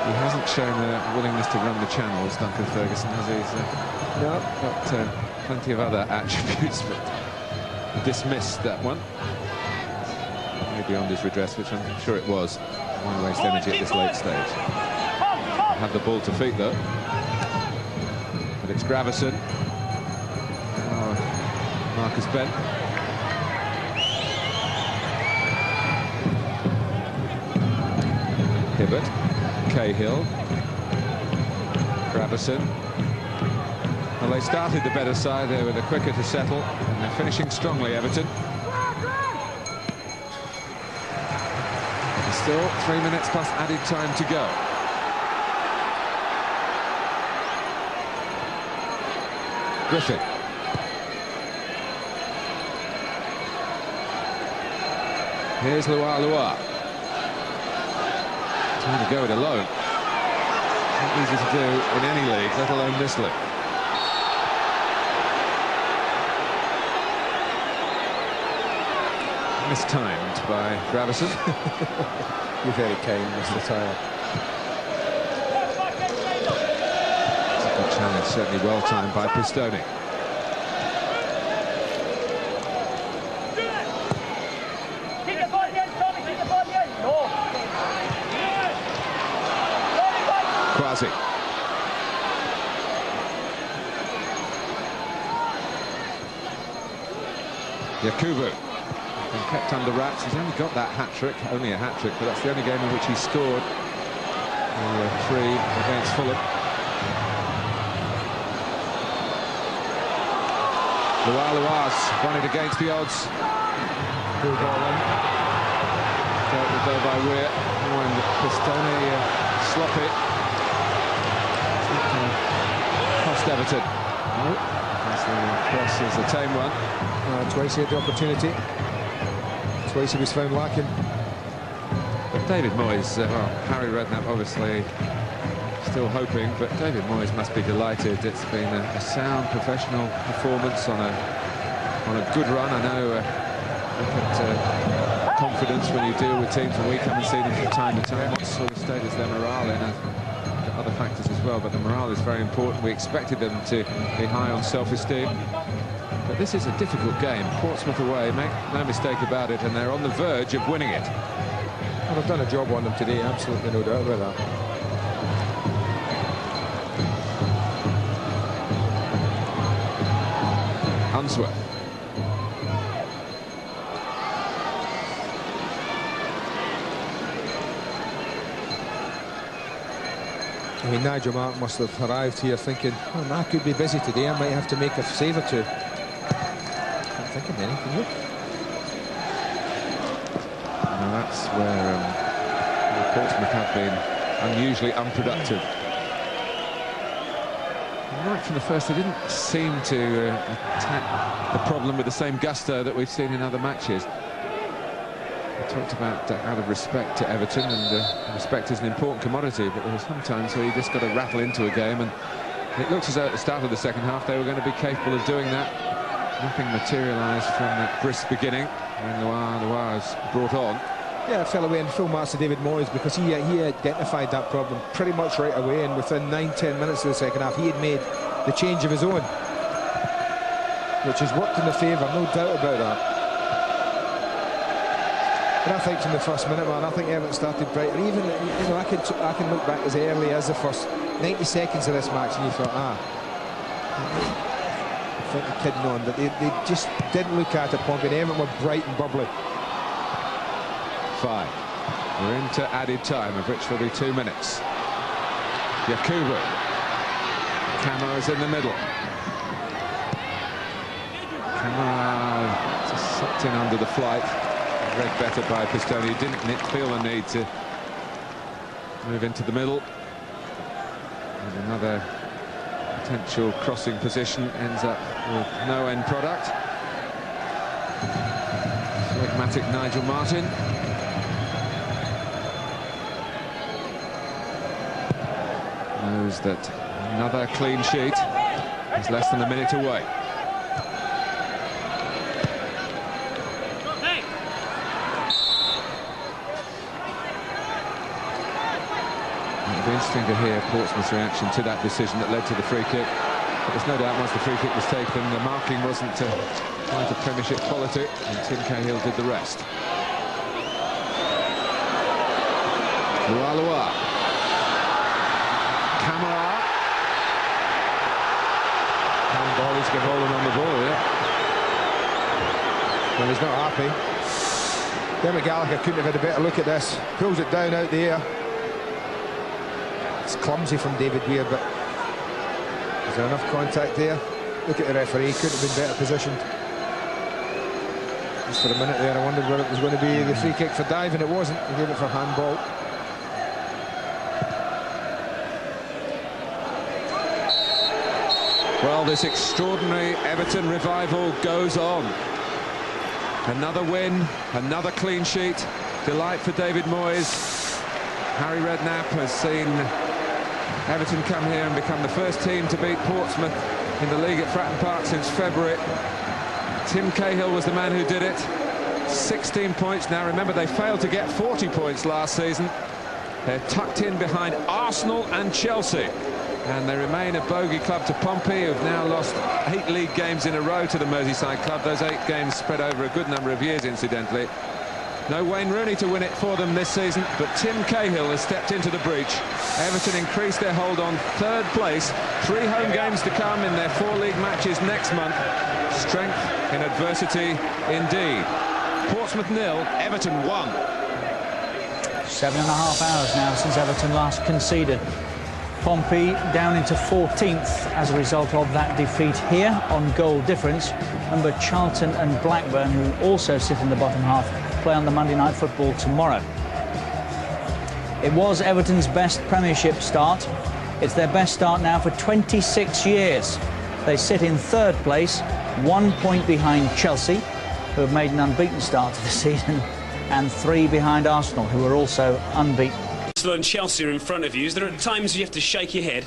He hasn't shown a willingness to run the channels, Duncan Ferguson, has he? He's No. got plenty of other attributes, but dismissed that one. Way beyond his redress, which I'm sure it was. Why waste energy at this late stage? Have the ball to feet though. But it's Gravison. Oh, Marcus Bent. Hibbert. Cahill. Gravison. Well, they started the better side. They were the quicker to settle, and they're finishing strongly, Everton. Still 3 minutes plus added time to go. Griffin. Here's Lua. Trying to go it alone. Not easy to do in any league, let alone this league. Mistimed by Gravison. You're very kind, Mr. Tyler. It's a good challenge, certainly well timed by Pistone. Quasi. Yakubu. Been kept under wraps. He's only got that hat-trick, only a hat-trick, but that's the only game in which he scored. 3 against Fulham. Lua's won it against the odds. Good ball in. Dealt with though by Weir. And Pistone sloppy. Cost Everton. No. As the cross is a tame one. Twice he had the opportunity. Twice he was found lacking. But David Moyes, well, Harry Redknapp obviously still hoping, but David Moyes must be delighted. It's been a sound professional performance on a good run. I know look at confidence when you deal with teams, and we come and see them from time to time. What sort of state is their morale in? Other factors as well, but the morale is very important. We expected them to be high on self-esteem. But this is a difficult game. Portsmouth away, make no mistake about it, and they're on the verge of winning it. Well, they've done a job on them today, absolutely no doubt about that. Unsworth. I mean, Nigel Mark must have arrived here thinking, oh, Mark could be busy today, I might have to make a save or two. Can't think of anything, can you? Now that's where Portsmouth have been unusually unproductive. right from the first, they didn't seem to attack the problem with the same gusto that we've seen in other matches. We talked about out of respect to Everton, and respect is an important commodity, but there were some times where you just got to rattle into a game, and it looked as though at the start of the second half they were going to be capable of doing that. Nothing materialised from that brisk beginning when Loire was brought on. Yeah, fell away in full marks to David Moyes, because he identified that problem pretty much right away, and within 9-10 minutes of the second half he had made the change of his own, which has worked in the favour, no doubt about that. But I think from the first minute, man, I think Everton started brighter. Even, you know, I can look back as early as the first 90 seconds of this match, and you thought, I think they're kidding on, but they just didn't look at it, Pompey, and Everton were bright and bubbly. 5. We're into added time, of which will be 2 minutes. Yakubu. Camara's in the middle. Camara just sucked in under the flight. Read better by Pistone. He didn't feel the need to move into the middle. And another potential crossing position ends up with no end product. Phlegmatic Nigel Martin. Knows that another clean sheet is less than a minute away. It'll be interesting to hear Portsmouth's reaction to that decision that led to the free kick. But there's no doubt once the free kick was taken, the marking wasn't quite a Premiership quality, and Tim Cahill did the rest. Loire. Camara. Handball, he's got holding on the ball, yeah. Well, he's not happy. Dermot Gallagher couldn't have had a better look at this. Pulls it down out the air. It's clumsy from David Weir, but is there enough contact there? Look at the referee, couldn't have been better positioned. Just for a minute there, I wondered whether it was going to be the free kick for dive, and it wasn't. He gave it for handball. Well, this extraordinary Everton revival goes on. Another win, another clean sheet. Delight for David Moyes. Harry Redknapp has seen Everton come here and become the first team to beat Portsmouth in the league at Fratton Park since February. Tim Cahill was the man who did it. 16 points now. Remember, they failed to get 40 points last season. They're tucked in behind Arsenal and Chelsea. And they remain a bogey club to Pompey, who've now lost 8 league games in a row to the Merseyside club. Those 8 games spread over a good number of years, incidentally. No Wayne Rooney to win it for them this season, but Tim Cahill has stepped into the breach. Everton increased their hold on 3rd place. 3 home games to come in their 4 league matches next month. Strength in adversity, indeed. Portsmouth 0, Everton 1. 7.5 hours now since Everton last conceded. Pompey down into 14th as a result of that defeat here on goal difference. Remember, Charlton and Blackburn, who also sit in the bottom half, play on the Monday Night Football tomorrow. It was Everton's best Premiership start. It's their best start now for 26 years. They sit in 3rd place, 1 point behind Chelsea, who have made an unbeaten start to the season, and 3 behind Arsenal, who are also unbeaten. And Chelsea are in front of you. Is there times you have to shake your head?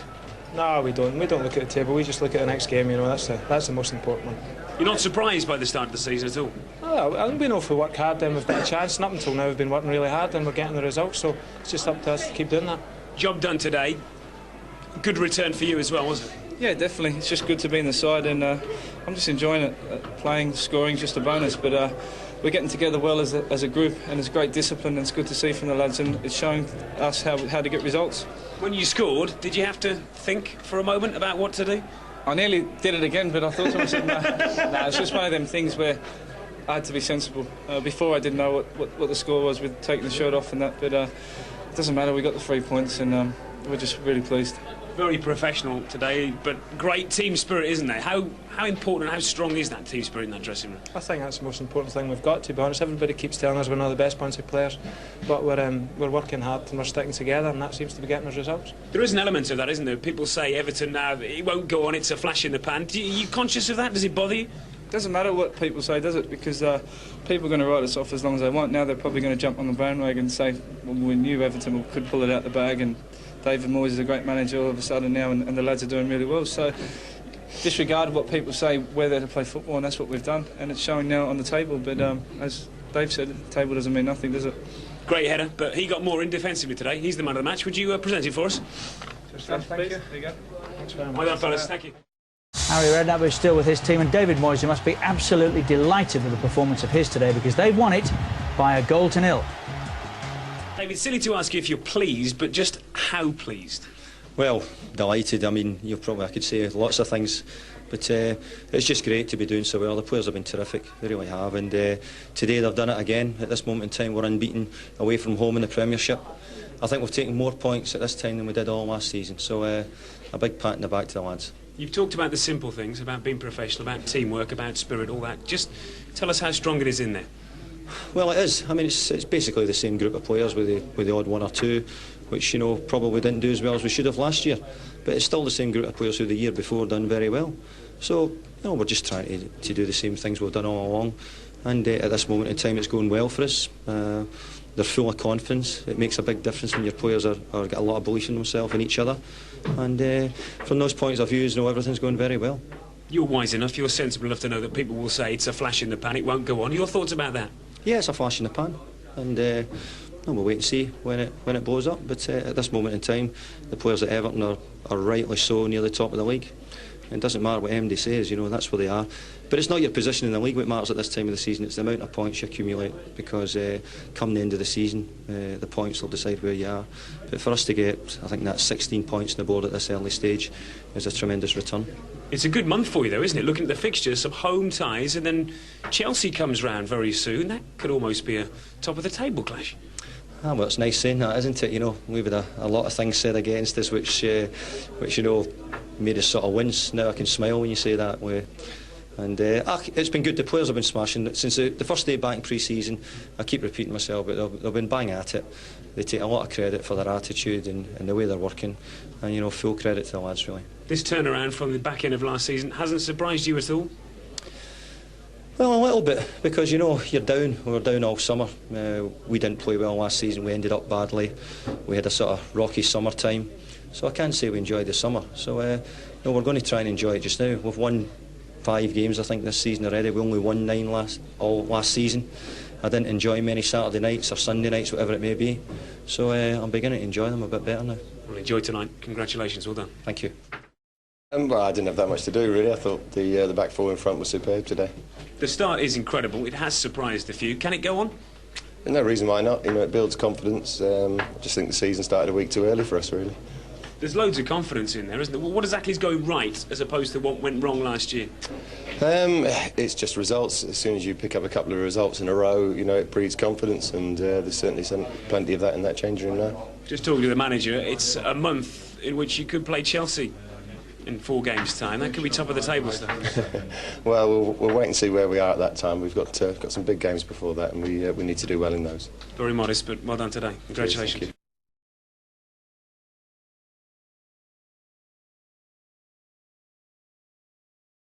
No, we don't. We don't look at the table. We just look at the next game. You know, that's the most important one. You're not surprised by the start of the season at all? Oh, I think we know if we work hard, then we've got a chance. And up until now, we've been working really hard, and we're getting the results. So it's just up to us to keep doing that. Job done today. Good return for you as well, wasn't it? Yeah, definitely. It's just good to be in the side, and I'm just enjoying it. Playing, scoring, just a bonus. But we're getting together well as a group, and it's great discipline, and it's good to see from the lads, and it's showing us how to get results. When you scored, did you have to think for a moment about what to do? I nearly did it again, but I thought to myself, no, it's just one of them things where I had to be sensible. Before I didn't know what the score was with taking the shirt off and that, but it doesn't matter, we got the 3 points, and we're just really pleased. Very professional today, but great team spirit, isn't there? How important and how strong is that team spirit in that dressing room? I think that's the most important thing we've got, to be honest. Everybody keeps telling us we're not the best bunch of players, but we're working hard and we're sticking together, and that seems to be getting us results. There is an element of that, isn't there? People say Everton now, it won't go on, it's a flash in the pan. Are you conscious of that? Does it bother you? It doesn't matter what people say, does it? Because people are going to write us off as long as they want. Now they're probably going to jump on the bandwagon and say, well, we knew Everton could pull it out the bag, and David Moyes is a great manager all of a sudden now, and the lads are doing really well. So disregard what people say, we're there to play football, and that's what we've done, and it's showing now on the table. But as Dave said, the table doesn't mean nothing, does it? Great header, but he got more in defensively today. He's the man of the match. Would you present it for us? Thank you. There you go. Thanks very much. Well done, fellas. Thank you. Harry Redknapp is still with his team, and David Moyes must be absolutely delighted with the performance of his today, because they've won it by 1-0. David, it's silly to ask you if you're pleased, but just how pleased? Well, delighted. I mean, I could say lots of things, but it's just great to be doing so well. The players have been terrific, they really have, and today they've done it again. At this moment in time, we're unbeaten away from home in the Premiership. I think we've taken more points at this time than we did all last season, so a big pat in the back to the lads. You've talked about the simple things, about being professional, about teamwork, about spirit, all that. Just tell us how strong it is in there. Well, it is. I mean, it's basically the same group of players with the odd one or two, which, you know, probably didn't do as well as we should have last year. But it's still the same group of players who the year before done very well. So, you know, we're just trying to do the same things we've done all along. And at this moment in time, it's going well for us. They're full of confidence. It makes a big difference when your players are got a lot of belief in themselves and each other. And from those points of view, you know, everything's going very well. You're wise enough, you're sensible enough to know that people will say it's a flash in the pan, it won't go on. Your thoughts about that? Yeah, it's a flash in the pan, and we'll wait and see when it blows up. But at this moment in time, the players at Everton are rightly so near the top of the league. It doesn't matter what MD says, you know, that's where they are. But it's not your position in the league what matters at this time of the season, it's the amount of points you accumulate, because come the end of the season, the points will decide where you are. But for us to get, I think that's 16 points on the board at this early stage is a tremendous return. It's a good month for you though, isn't it? Looking at the fixtures, some home ties, and then Chelsea comes round very soon. That could almost be a top of the table clash. Ah, well, it's nice saying that, isn't it? You know, we've had a lot of things said against us, which you know, made us sort of wince. Now I can smile when you say that. And it's been good. The players have been smashing since the first day back in pre-season. I keep repeating myself, but they've been bang at it. They take a lot of credit for their attitude and the way they're working, and, you know, full credit to the lads, really. This turnaround from the back end of last season hasn't surprised you at all? Well, a little bit, because, you know, you're down. We were down all summer. We didn't play well last season. We ended up badly. We had a sort of rocky summer time. So I can't say we enjoyed the summer. So no, we're going to try and enjoy it just now. We've won 5 games, I think, this season already. We only won 9 last season. I didn't enjoy many Saturday nights or Sunday nights, whatever it may be. So I'm beginning to enjoy them a bit better now. Well, enjoy tonight. Congratulations, well done. Thank you. Well, I didn't have that much to do, really. I thought the back four in front was superb today. The start is incredible. It has surprised a few. Can it go on? There's no reason why not. You know, it builds confidence. I just think the season started a week too early for us, really. There's loads of confidence in there, isn't there? Well, what exactly is going right as opposed to what went wrong last year? It's just results. As soon as you pick up a couple of results in a row, you know, it breeds confidence, and there's certainly plenty of that in that changing room now. Just talking to the manager, it's a month in which you could play Chelsea in 4 games' time. That could be top of the table stuff. Well, we'll wait and see where we are at that time. We've got some big games before that, and we need to do well in those. Very modest, but well done today. Congratulations. Cheers,